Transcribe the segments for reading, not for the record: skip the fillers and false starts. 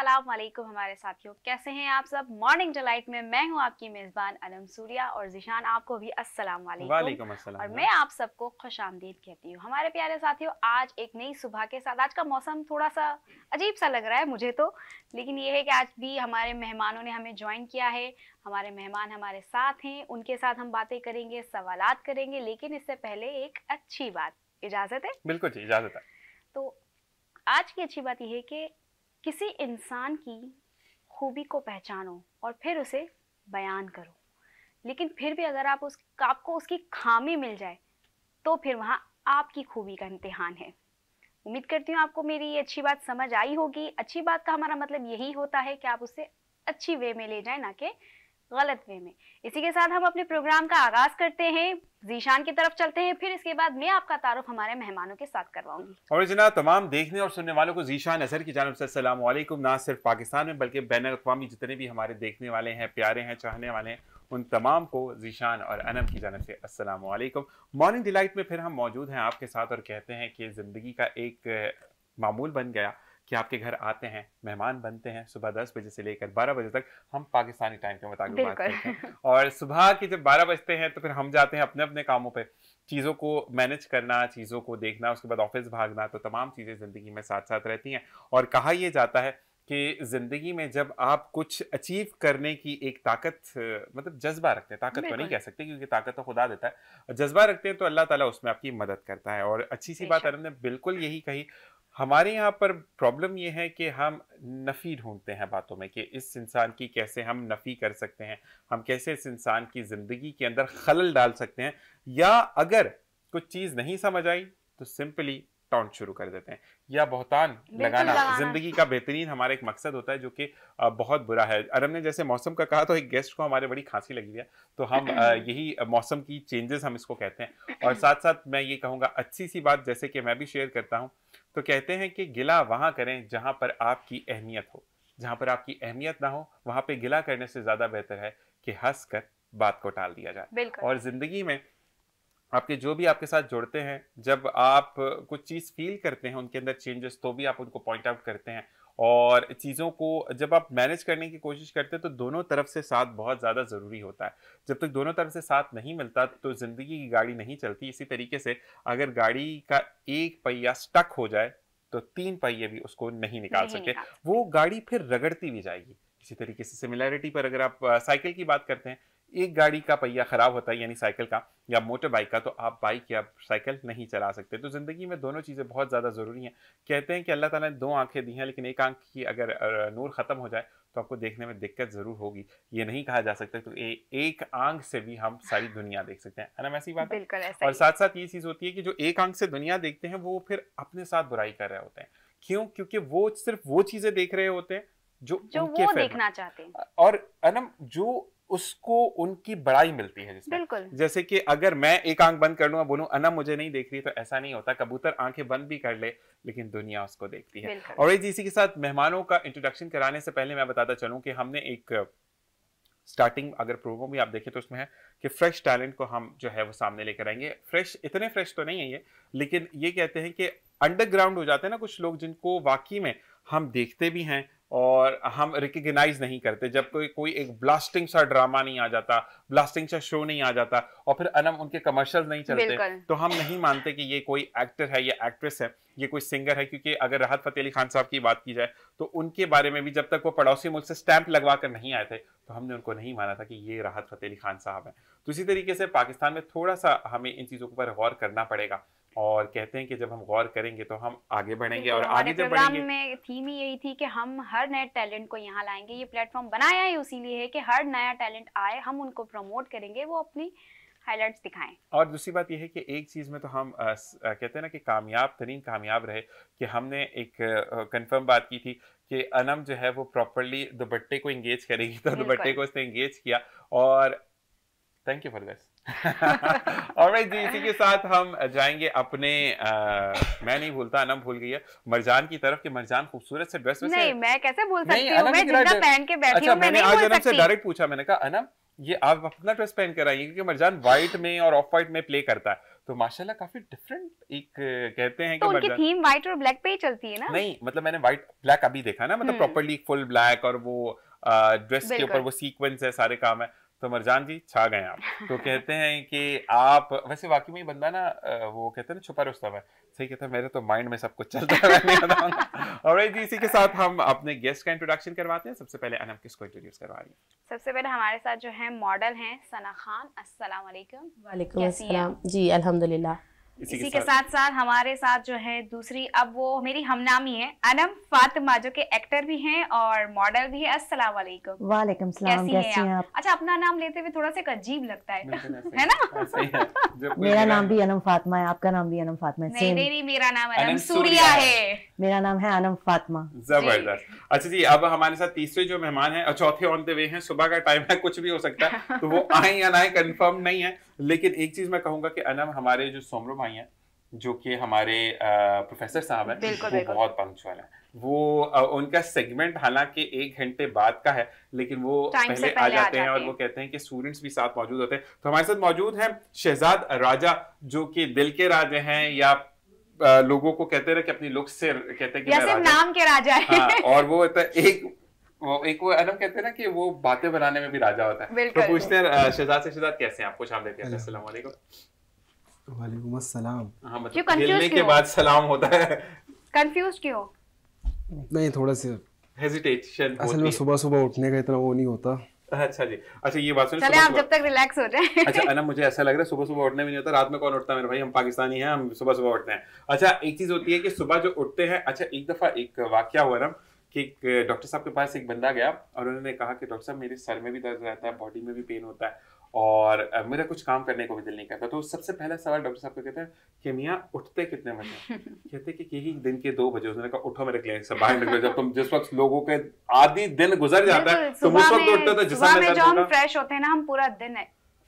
अस्सलाम वालेकुम हमारे साथियों, कैसे हैं आप सब। मॉर्निंग डिलाइट में मैं हूं आपकी मेज़बान अनम सूर्या और ज़ीशान आपको भी अस्सलाम वालेकुम और मैं आप सबको खुशामदीद कहती हूं। हमारे प्यारे साथियों, आज एक नई सुबह के साथ, आज का मौसम थोड़ा सा अजीब सा लग रहा है मुझे तो, लेकिन ये है कि आज भी हमारे मेहमानों ने हमें ज्वाइन किया है। हमारे मेहमान हमारे साथ हैं, उनके साथ हम बातें करेंगे, सवालात करेंगे, लेकिन इससे पहले एक अच्छी बात, इजाज़त है? बिल्कुल जी, इजाज़त है। तो आज की अच्छी बात यह है कि किसी इंसान की खूबी को पहचानो और फिर उसे बयान करो, लेकिन फिर भी अगर आपको उसकी खामी मिल जाए तो फिर वहाँ आपकी खूबी का इम्तिहान है। उम्मीद करती हूँ आपको मेरी ये अच्छी बात समझ आई होगी। अच्छी बात का हमारा मतलब यही होता है कि आप उसे अच्छी वे में ले जाएं, ना कि गलत वे में। इसी के साथ हम अपने प्रोग्राम का आगाज करते हैं, ज़ीशान की तरफ चलते हैं, फिर इसके बाद मैं आपका तारुफ हमारे मेहमानों के साथ करवाऊंगी। और जनाब तमाम देखने और सुनने वालों को ज़ीशान अज़हर की जानिब से अस्सलाम वालेकुम। ना सिर्फ पाकिस्तान में बल्कि बैन अक़वामी जितने भी हमारे देखने वाले हैं, प्यारे हैं, चाहने वाले हैं, उन तमाम को ज़ीशान और अनम की जानिब से अस्सलाम वालेकुम। मॉर्निंग डिलाइट में फिर हम मौजूद हैं आपके साथ और कहते हैं कि ज़िंदगी का एक मामूल बन गया कि आपके घर आते हैं, मेहमान बनते हैं। सुबह 10 बजे से लेकर 12 बजे तक हम पाकिस्तानी टाइम के मुताबिक बात करते हैं, और सुबह के जब 12 बजते हैं तो फिर हम जाते हैं अपने अपने कामों पे, चीज़ों को मैनेज करना, चीज़ों को देखना, उसके बाद ऑफिस भागना। तो तमाम चीज़ें ज़िंदगी में साथ साथ रहती हैं। और कहा यह जाता है कि ज़िंदगी में जब आप कुछ अचीव करने की एक ताकत, मतलब जज्बा रखते हैं, ताकत तो नहीं कह सकते क्योंकि ताकत तो खुदा देता है, जज्बा रखते हैं तो अल्लाह ताला उसमें आपकी मदद करता है। और अच्छी सी बात अरम ने बिल्कुल यही कही। हमारे यहाँ पर प्रॉब्लम ये है कि हम नफ़ी ढूंढते हैं बातों में कि इस इंसान की कैसे हम नफ़ी कर सकते हैं, हम कैसे इस इंसान की ज़िंदगी के अंदर खलल डाल सकते हैं, या अगर कुछ चीज़ नहीं समझ आई तो सिंपली टॉन्ट शुरू कर देते हैं या बहुतान लगाना जिंदगी का बेहतरीन हमारा एक मकसद होता है, जो कि बहुत बुरा है। अरम ने जैसे मौसम का कहा तो एक गेस्ट को हमारे बड़ी खांसी लगी है, तो हम यही मौसम की चेंजेस हम इसको कहते हैं। और साथ साथ मैं ये कहूँगा अच्छी सी बात, जैसे कि मैं भी शेयर करता हूँ, तो कहते हैं कि गिला वहाँ करें जहाँ पर आपकी अहमियत हो, जहाँ पर आपकी अहमियत ना हो वहाँ पे गिला करने से ज़्यादा बेहतर है कि हंस कर बात को टाल दिया जाए। और ज़िंदगी में आपके जो भी आपके साथ जुड़ते हैं, जब आप कुछ चीज़ फील करते हैं उनके अंदर चेंजेस, तो भी आप उनको पॉइंट आउट करते हैं। और चीज़ों को जब आप मैनेज करने की कोशिश करते हैं तो दोनों तरफ से साथ बहुत ज़्यादा ज़रूरी होता है। जब तक दोनों तरफ से साथ नहीं मिलता तो ज़िंदगी की गाड़ी नहीं चलती। इसी तरीके से अगर गाड़ी का एक पहिया स्टक हो जाए तो 3 पहिए भी उसको नहीं निकाल सकते, वो गाड़ी फिर रगड़ती भी जाएगी। इसी तरीके से सिमिलैरिटी पर अगर आप साइकिल की बात करते हैं, एक गाड़ी का पहिया खराब होता है यानी साइकिल का या मोटर बाइक का, तो आप बाइक या साइकिल नहीं चला सकते। तो ज़िंदगी में दोनों चीज़ें बहुत ज़्यादा ज़रूरी हैं। कहते हैं कि अल्लाह ताला ने 2 आंखें दी हैं, लेकिन एक आंख की अगर नूर ख़त्म हो जाए तो आपको देखने में दिक्कत ज़रूर होगी। ये नहीं कहा जा सकता तो एक आंख से भी हम सारी दुनिया देख सकते हैं, है ना? ऐसी बात है। और साथ साथ ये चीज़ होती है कि जो एक आंख से दुनिया देखते हैं वो फिर अपने साथ बुराई कर रहे होते हैं। क्यों? क्योंकि वो सिर्फ वो चीज़ें देख रहे होते हैं जो उनके वो देखना चाहते हैं, और अनम जो उसको उनकी बड़ाई मिलती है जिसमें। जैसे कि अगर मैं एक आंख बंद कर लूँ, बोलूं अनम मुझे नहीं देख रही, तो ऐसा नहीं होता। कबूतर आंखें बंद भी कर ले लेकिन दुनिया उसको देखती है। और इसी के साथ मेहमानों का इंट्रोडक्शन कराने से पहले मैं बताता चलूं कि हमने एक स्टार्टिंग अगर प्रोमो भी आप देखें तो उसमें है कि फ्रेश टैलेंट को हम जो है वो सामने लेकर आएंगे। फ्रेश, इतने फ्रेश तो नहीं है ये, लेकिन ये कहते हैं कि अंडरग्राउंड हो जाते हैं ना कुछ लोग, जिनको वाकई में हम देखते भी हैं और हम रिकग्नाइज नहीं करते। जब कोई एक ब्लास्टिंग सा ड्रामा नहीं आ जाता, ब्लास्टिंग सा शो नहीं आ जाता, और फिर अनम उनके कमर्शियल नहीं चलते, तो हम नहीं मानते कि ये कोई एक्टर है या एक्ट्रेस है, ये कोई सिंगर है। क्योंकि अगर राहत फ़तेह अली खान साहब की बात की जाए तो उनके बारे में भी जब तक वो पड़ोसी मुल्क से स्टैंप लगवा कर नहीं आए थे तो हमने उनको नहीं माना था कि ये राहत फ़तेह अली खान साहब हैं। तो इसी तरीके से पाकिस्तान में थोड़ा सा हमें इन चीज़ों पर गौर करना पड़ेगा, और कहते हैं कि जब हम गौर करेंगे तो हम आगे बढ़ेंगे। और आगे जब बढ़ेंगे, में थीम ही यही थी कि हम हर नए टैलेंट को यहाँ लाएंगे। ये प्लेटफॉर्म बनाया ही उसीलिए है कि हर नया टैलेंट आए, हम उनको प्रमोट करेंगे, वो अपनी हाइलाइट्स दिखाएं। और दूसरी बात यह है कि एक चीज़ में तो हम कहते हैं ना कि कामयाब तरीन कामयाब रहे कि हमने एक कंफर्म बात की थी कि अनम जो है वो प्रॉपरली दुपट्टे को इंगेज करेगी, तो दुपट्टे को उसने इंगेज किया। और thank you for this. Alright ji, इसी के साथ हम जाएंगे अपने मैं नहीं भूलता, अनम भूल गई है मरजान की तरफ कि मरजान खूबसूरत से ड्रेस में नहीं, मैं कैसे भूल सकती हूं, मैं जितना पहन के बैठी हूं, मैं नहीं भूल सकती। अनम से डायरेक्ट पूछा, मैंने कहा अनम ये आप अपना ड्रेस पहन कर आई, क्योंकि मरजान व्हाइट में और ऑफ व्हाइट में प्ले करता है, तो माशाल्लाह काफी डिफरेंट एक कहते हैं तो कि उनकी थीम व्हाइट और ब्लैक पे ही चलती है ना? नहीं मतलब मैंने व्हाइट ब्लैक अभी देखा ना, मतलब प्रॉपर्ली फुल ब्लैक और वो ड्रेस के ऊपर वो सीक्वेंस है, सारे काम है। तो मरजान जी छा गए आप। तो कहते हैं कि आप वैसे वाकई में बंदा ना वो कहते हैं ना छुपा रुस्तम है, सही कहता है, मेरे तो माइंड में सब कुछ चलता है, मैं नहीं बताऊंगा। ऑलराइट जी, इसी के साथ हम अपने गेस्ट का इंट्रोडक्शन करवाते हैं। सबसे पहले अनम किसको इंट्रोड्यूस करवा रही है? सबसे पहले हमारे साथ जो है मॉडल हैं सना खान। अस्सलाम वालेकुम। वालेकुम अस्सलाम जी, अल्हम्दुलिल्लाह। इसी के साथ साथ हमारे साथ जो है दूसरी, अब वो मेरी हमनामी है, अनम फातिमा, जो कि एक्टर भी हैं और मॉडल भी है। अस्सलाम वालेकुम। वालेकुम सलाम, कैसी हैं आप? अच्छा, अपना नाम लेते हुए थोड़ा सा अजीब लगता है ना? मेरा नाम भी अनम फातिमा है, आपका नाम भी अनम फातिमा है। नहीं, मेरा नाम अनम सूर्या है। मेरा नाम है अनम फातिमा। जबरदस्त। अच्छा जी, अब हमारे साथ तीसरे जो मेहमान हैं और चौथे ऑन द वे हैं, सुबह का टाइम है, कुछ भी हो सकता है, तो वो आए या ना आए कंफर्म नहीं है। लेकिन एक चीज मैं कहूंगा कि अनम हमारे जो सोमरो भाई हैं, जो कि हमारे प्रोफेसर साहब हैं, वो बहुत पंक्चुअल है। वो उनका सेगमेंट हालांकि 1 घंटे बाद का है, लेकिन वो पहले आ जाते हैं और वो कहते हैं कि स्टूडेंट्स भी साथ मौजूद होते हैं। तो हमारे साथ मौजूद हैं शहजाद राजा, जो कि दिल के राजा हैं, या लोगों को कहते हैं कि अपनी लुक से कहते हैं कि मैं नाम के राजा है। हाँ, और वो वो अनम कहते हैं ना कि वो बातें बनाने में भी राजा होता है। तो पूछते हैं शहजाद से, शहजाद कैसे हैं? आपको शाम देते हैं। अस्सलाम वालेकुम। वालेकुम अस्सलाम। हाँ, मतलब मिलने के बाद सलाम होता है। कंफ्यूज क्यों? नहीं, थोड़ा सा हेजिटेशन असल में सुबह सुबह उठने का इतना वो नहीं होता। अच्छा जी, अच्छा ये बात सुनिए, चले आप जब तक रिलैक्स हो जाए। अच्छा अनम, मुझे ऐसा लग रहा है सुबह सुबह उठने भी नहीं होता, रात में कौन उठता है मेरे भाई? हम पाकिस्तानी हैं, हम सुबह सुबह उठते हैं। अच्छा, एक चीज होती है कि सुबह जो उठते हैं, अच्छा एक दफा एक वाकया हुआ ना कि एक डॉक्टर साहब के पास एक बंदा गया और उन्होंने कहा कि डॉक्टर साहब मेरे सर में भी दर्द रहता है, बॉडी में भी पेन होता है और मेरा कुछ काम करने को भी दिल नहीं करता। तो सबसे पहला सवाल डॉक्टर साहब को कहते हैं कि मियाँ उठते कितने बजे? कहते कि यही दिन के 2 बजे। उसने कहा उठो मेरे क्लिनिक से बाहर निकलो, जब तुम जिस वक्त लोगों के आधी दिन गुजर जाता है तुम उस वक्त उठते हो तो जिस्म में जो हम फ्रेश होते हैं ना, हम पूरा दिन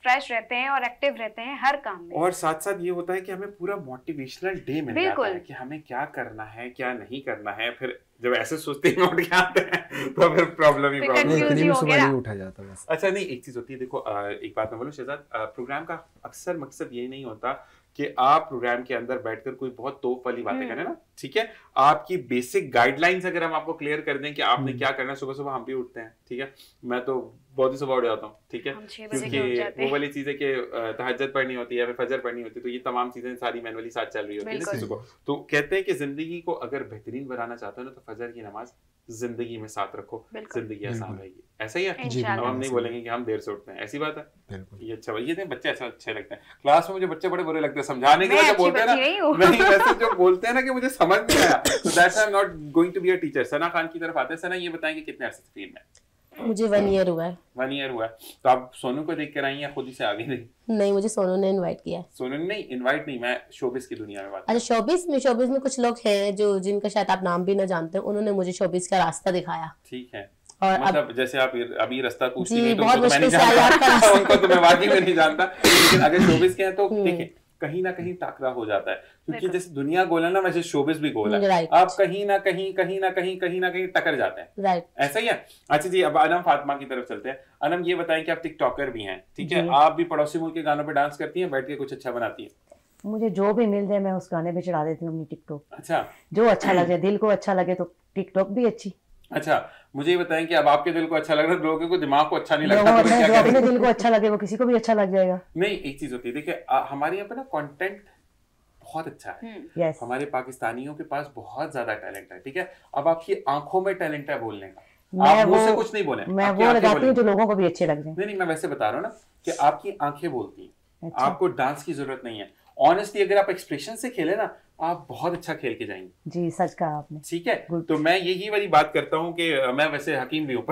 फ्रेश रहते हैं और एक्टिव रहते हैं हर काम में। और साथ साथ ये होता है कि हमें पूरा मोटिवेशनल डे मिल जाता है कि हमें क्या करना है क्या नहीं करना है। फिर जब ऐसे सोचते हैं उठ के आते हैं तो फिर प्रॉब्लम ही सुबह नहीं उठा जाता बस। अच्छा नहीं, एक चीज होती है, देखो एक बात मैं बोलूं शहजाद, प्रोग्राम का अक्सर मकसद ये नहीं होता कि आप प्रोग्राम के अंदर बैठकर कोई बहुत तोप वाली बातें करें ना, ठीक है। आपकी बेसिक गाइडलाइंस अगर हम आपको क्लियर कर दें कि आपने क्या करना है। सुबह सुबह हम भी उठते हैं, ठीक है, मैं तो बहुत ही सुबह उठ जाता हूँ, ठीक है, क्योंकि वो वाली चीज है कि तहज्जुद पढ़नी होती है, फिर फजर पढ़नी होती है, तो ये तमाम चीजें सारी मैनुअली साथ चल रही होती है सुबह। तो कहते हैं कि जिंदगी को अगर बेहतरीन बनाना चाहते हो ना, तो फजर की नमाज जिंदगी में साथ रखो, जिंदगी आसान रहेगी। ऐसा ही है। अब हम नहीं बोलेंगे कि हम देर से उठते हैं, ऐसी बात है। ये अच्छा, ये बच्चे ऐसा अच्छे लगते हैं। क्लास में मुझे बच्चे बड़े बुरे लगते हैं, समझाने के बाद बोलते हैं ना, नहीं वैसे जो बोलते हैं ना कि मुझे समझ नहीं आया, तो that's I am not going to be a teacher. Sana Khan की तरफ आते हैं। सना, ये बताएंगे कितने अरसे से फील्ड में? मुझे 1 ईयर हुआ है। 1 ईयर हुआ है। तो आप सोनू को देख कर आई या खुद ही से आ गई? नहीं, मुझे सोनू ने इनवाइट किया। सोनू ने नहीं इनवाइट नहीं, मैं शोबिस की दुनिया में बात। अच्छा, शोबिस में कुछ लोग हैं जो जिनका शायद आप नाम भी ना जानते हो, उन्होंने मुझे शोबिस का रास्ता दिखाया। ठीक है, और मतलब जैसे आप अभी रास्ता पूछती नहीं, तो मैं नहीं जानता, उनको तो मैं वाकई में नहीं जानता, लेकिन अगर शोबिस के हैं तो देखिए कहीं ना कहीं टाकरा हो जाता है, क्योंकि जैसे दुनिया गोल है ना, वैसे शोबिस भी गोल है। आप कहीं ना कहीं टकर जाते हैं। राइट, ऐसा ही है। अच्छा जी, अब अनम फातिमा की तरफ चलते हैं। अनम, ये बताएं कि आप टिकटॉकर भी हैं, ठीक है, आप भी पड़ोसी मुल्क के गानों पे डांस करती हैं, बैठ के कुछ अच्छा बनाती हैं? मुझे जो भी मिल जाए मैं उस गाने पे चढ़ा देती हूँ अपनी टिकटॉक। अच्छा, जो अच्छा लगे, दिल को अच्छा लगे तो टिकटॉक भी अच्छी। अच्छा, मुझे ये बताएं कि अब आपके दिल को अच्छा लग रहा है, लोगों को दिमाग को अच्छा नहीं लगता, तो जो अपने दिल को अच्छा लगे वो किसी को भी अच्छा लग जाएगा। नहीं, एक चीज होती है, देखिए हमारे यहाँ पे ना कंटेंट बहुत अच्छा है। yes. हमारे पाकिस्तानियों के पास बहुत ज्यादा टैलेंट है, ठीक है। अब आपकी आंखों में टैलेंट है बोलने का, आप मुंह से कुछ नहीं बोले, मैं वो लगाती हूँ जो लोगों को भी अच्छे लग जाए। नहीं, मैं वैसे बता रहा हूँ ना कि आपकी आंखें बोलती हैं। अच्छा। आपको डांस की जरूरत नहीं है। ऑनेस्टली अगर आप एक्सप्रेशन से खेले ना, आप बहुत अच्छा खेल के जाएंगे। जी, सच कहा आपने। ठीक है, तो मैं यही वाली बात करता हूँ कि मैं वैसे हकीम भी हूँ।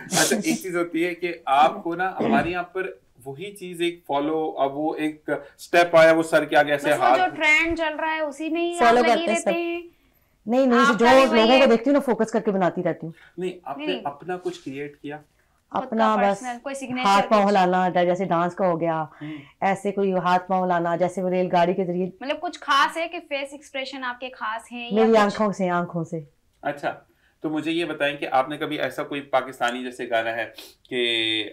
अच्छा, एक चीज होती है कि आपको ना हमारे यहाँ पर वही चीज एक फॉलो, अब वो एक स्टेप आया, वो सर के आगे ऐसे हाथ, जो ट्रेंड चल रहा है उसी में ही फॉलो लगी रहते हैं। नहीं, जो लोगों को देखती हूँ ना, फोकस करके बनाती रहती हूँ। नहीं, आपने अपना कुछ क्रिएट किया, अपना बस हाथ पाँव हिलाना, जैसे डांस का हो गया, ऐसे कोई हाथ पाँव हिलाना, जैसे वो रेलगाड़ी के जरिए। मतलब कुछ खास है कि फेस एक्सप्रेशन आपके खास हैं? मेरी आंखों से। अच्छा, तो मुझे ये बताएं कि आपने कभी ऐसा कोई पाकिस्तानी जैसे गाना है कि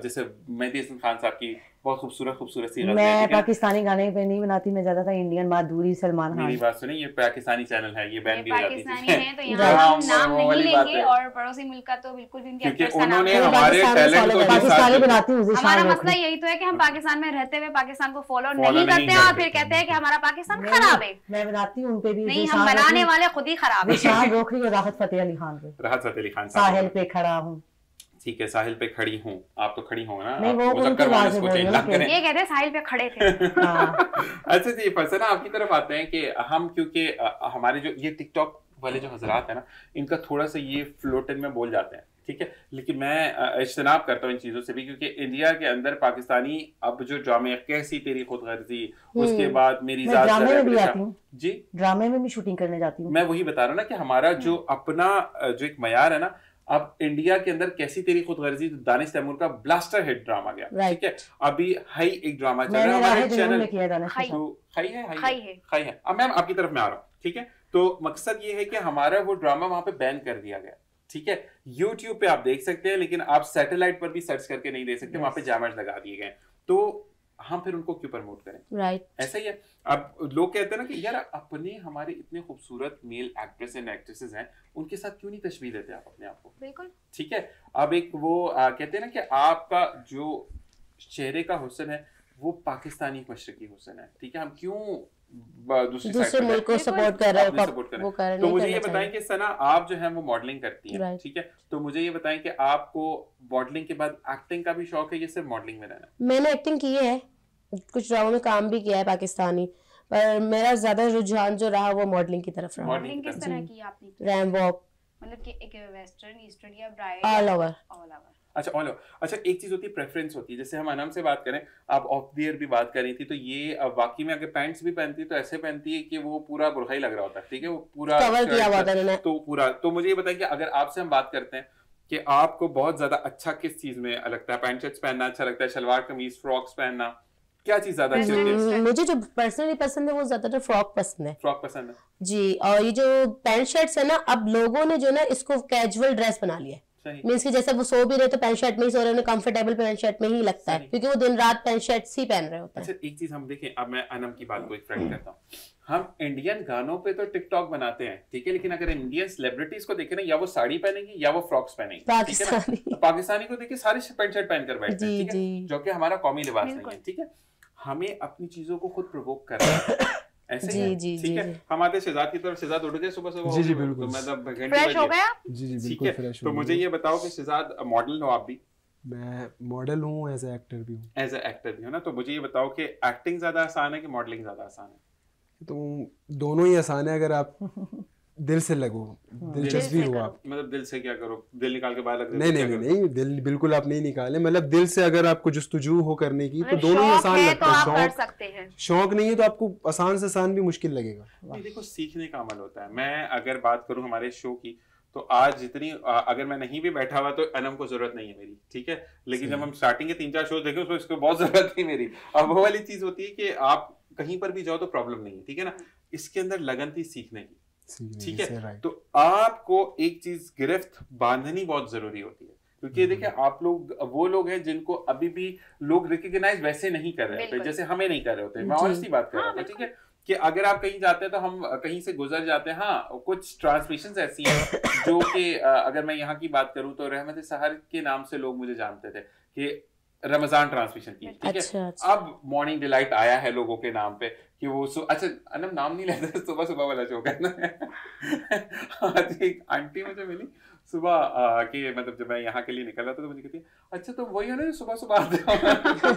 जैसे मेहदी हसन खान साहब की बहुत खूबसूरत सी मैं पाकिस्तानी गाने पे नहीं बनाती, मैं ज्यादातर इंडियन, माधुरी, सलमान खान। मेरी बात सुनिए, ये पाकिस्तानी चैनल है, ये बैन भी हो जाती है। पाकिस्तानी है तो यहाँ हम नाम नहीं लेंगे और पड़ोसी मुल्क का तो बिल्कुल भी उनके क्योंकि उन्होंने हमारे टैलेंट को पाकिस्तानी बनाती हूँ। हमारा मसला यही तो है कि हम पाकिस्तान में रहते हुए पाकिस्तान को फॉलो नहीं करते और फिर कहते हैं कि हमारा पाकिस्तान खराब है। मैं बनाती हूँ उन पे भी। नहीं, हम बनाने वाले खुद ही खराब है। शान रोखड़ी और राहत फतेह अली खान पे। राहत फतेह अली खान साहिल पे खड़ा हूँ। ठीक है, साहिल पे खड़ी हूँ, आप तो खड़ी हो ना। नहीं, वो उनकी आवाज है, ये कहते हैं साहिल पे खड़े थे। अच्छा जी, फरसाना आपकी तरफ आते हैं कि हम, क्योंकि हमारे जो ये टिकटॉक वाले जो हजरात है ना, इनका थोड़ा सा ये फ्लोटन में बोल जाते हैं, ठीक है, लेकिन मैं इज्तनाब करता हूँ इन चीज़ों से भी, क्योंकि इंडिया के अंदर पाकिस्तानी अब जो ड्रामे कैसी तेरी खुदगर्जी, उसके बाद मेरी ड्रामे में भी आती हूँ जी, ड्रामे में भी शूटिंग करने जाती हूँ। मैं वही बता रहा हूँ ना कि हमारा जो अपना जो एक मयार है ना, अब इंडिया के अंदर कैसी तेरी खुदगर्जी दानिश तैमूर का ब्लास्टर हिट ड्रामा गया, ठीक है, अभी हाई एक ड्रामा चल रहा है हमारे चैनल, हाई है। अब मैम आपकी तरफ में आ रहा हूँ, ठीक है, तो मकसद ये है कि हमारा वो ड्रामा वहां पे बैन कर दिया गया, ठीक है, YouTube पे आप देख सकते हैं, लेकिन आप सैटेलाइट पर भी सर्च करके नहीं देख सकते, वहां पे जैमर्स लगा दिए गए, तो हम फिर उनको क्यों प्रमोट करें, राइट, ऐसा ही है। अब लोग कहते हैं ना कि यार अपने हमारे इतने खूबसूरत मेल एक्ट्रेस एंड एक्ट्रेसेस हैं, उनके साथ क्यों नहीं तशबीह देते आप अपने आप को, बिल्कुल ठीक है। अब एक वो कहते हैं ना कि आपका जो चेहरे का हुस्न है वो पाकिस्तानी मशरकी हुस्न है, ठीक है, हम क्यों दूसरे मुल्क को सपोर्ट कर रहे हैं। तो मुझे ये बताएं कि सना आप जो है वो मॉडलिंग करती हैं, ठीक है, तो मुझे ये बताएं कि आपको मॉडलिंग के बाद एक्टिंग का भी शौक है या सिर्फ मॉडलिंग में रहना? मैंने एक्टिंग की है, कुछ ड्रामों में काम भी किया है पाकिस्तानी, पर मेरा ज्यादा रुझान जो रहा वो मॉडलिंग की तरफ रहा। मॉडलिंग किस तरह की आपने? रैम वॉक, मतलब कि एक वेस्टर्न, ईस्टर्न या ब्राइड? All over. अच्छा, ऑल ओवर। अच्छा, एक चीज होती है प्रेफरेंस होती है, जैसे हम अनम से बात करें, आप ऑफ द ईयर भी बात कर रही थी, तो ये अब वाकई में अगर पैंट्स भी पहनती है तो ऐसे पहनती है कि वो पूरा बुरखा ही लग रहा होता है, ठीक है, वो पूरा कवर किया हुआ था तो पूरा। तो मुझे ये बताइए कि अगर आपसे हम बात करते हैं कि आपको बहुत ज्यादा अच्छा किस चीज में लगता है? पैंट शर्ट्स पहनना अच्छा लगता है, शलवार कमीज, फ्रॉक्स पहनना, क्या चीज ज्यादा अच्छी लगती है? मुझे जो पर्सनली पसंद है वो ज्यादातर फ्रॉक पसंद है। फ्रॉक पसंद है जी, और ये जो पैंट शर्ट्स है ना, अब लोगों ने जो ना इसको कैजुअल ड्रेस बना लिया है, मीन्स कि जैसे वो सो भी रहे तो पैंट शर्ट में ही सो रहे, उन्हें कंफर्टेबल पैंट शर्ट में ही लगता है, क्योंकि वो दिन रात पैंट शर्ट्स ही पहन रहे होते हैं। अच्छा, एक चीज हम देखें, अब मैं अनम की बात को एक फ्रेंड करता हूँ, हम इंडियन गानों पे तो टिकटॉक बनाते हैं, ठीक है, लेकिन अगर इंडियन सेलिब्रिटीज को देखें ना, या वो साड़ी पहनेंगी या वो फ्रॉक्स पहनेंगी, पाकिस्तानी को देखिए सारे पैंट शर्ट पहनकर बैठते हैं, ठीक है, जो कि हमारा कौमी लिबास नहीं है, ठीक है, हमें अपनी चीजों को खुद प्रोवोक करना है, ऐसे जी, ठीक है। हम आते शहजाद की तरफ, शहजाद उठ गए सुबह सुबह? जी बिल्कुल, मतलब फ्रेश हो गया? जी ठीक बिल्कुल है। फ्रेश। तो मुझे ये बताओ कि शहजाद मॉडल हो आप भी? मैं मॉडल हूँ, एज ए एक्टर भी हूँ। एज ए एक्टर भी हो ना, तो मुझे ये बताओ कि एक्टिंग ज्यादा आसान है कि मॉडलिंग ज्यादा आसान है? तो दोनों ही आसान है अगर आप दिल से लगो, दिलचस्पी हो आप। मतलब दिल से क्या करो? दिल निकाल के बाहर लग नहीं, दिल बिल्कुल आप नहीं निकाले, मतलब दिल से अगर आपको जुस्तजू हो करने की तो दोनों ही आसान लगता है। शौक कर सकते हैं, शौक नहीं है तो आपको आसान से आसान भी मुश्किल लगेगा। देखो, सीखने का अमल होता है। मैं अगर बात करूं हमारे शो की, तो आज जितनी अगर मैं नहीं भी बैठा हुआ तो अनम को जरूरत नहीं है मेरी, ठीक है, लेकिन जब हम स्टार्टिंग के 3-4 शो देखे उसको इसको बहुत जरूरत थी मेरी। अब वो वाली चीज होती है कि आप कहीं पर भी जाओ तो प्रॉब्लम नहीं है, ठीक है ना, इसके अंदर लगन थी सीखने की, ठीक है, तो आपको एक चीज गिरफ्त बांधनी बहुत जरूरी होती है, क्योंकि देखिए आप लोग वो लोग हैं जिनको अभी भी लोग रिकॉग्नाइज वैसे नहीं कर रहे होते जैसे हमें नहीं कर रहे होते। मैं ऑनेस्टली बात कर रहा हूँ, ठीक है, कि अगर आप कहीं जाते हैं तो हम कहीं से गुजर जाते हैं, हाँ कुछ ट्रांसमिशंस ऐसी हैं जो कि अगर मैं यहाँ की बात करूँ तो रहमत सहर के नाम से लोग मुझे जानते थे कि रमजान ट्रांसमिशन की, ठीक है, अब मॉर्निंग डिलाइट आया है लोगों के नाम पे कि वो अच्छा अनम नाम नहीं लेते, सुबह सुबह वाला शो करना है। आज एक आंटी मुझे मिली सुबह कि मतलब जब मैं यहाँ के लिए निकल रहा था तो मुझे कहती है अच्छा तो वही है ना सुबह सुबह आते हो।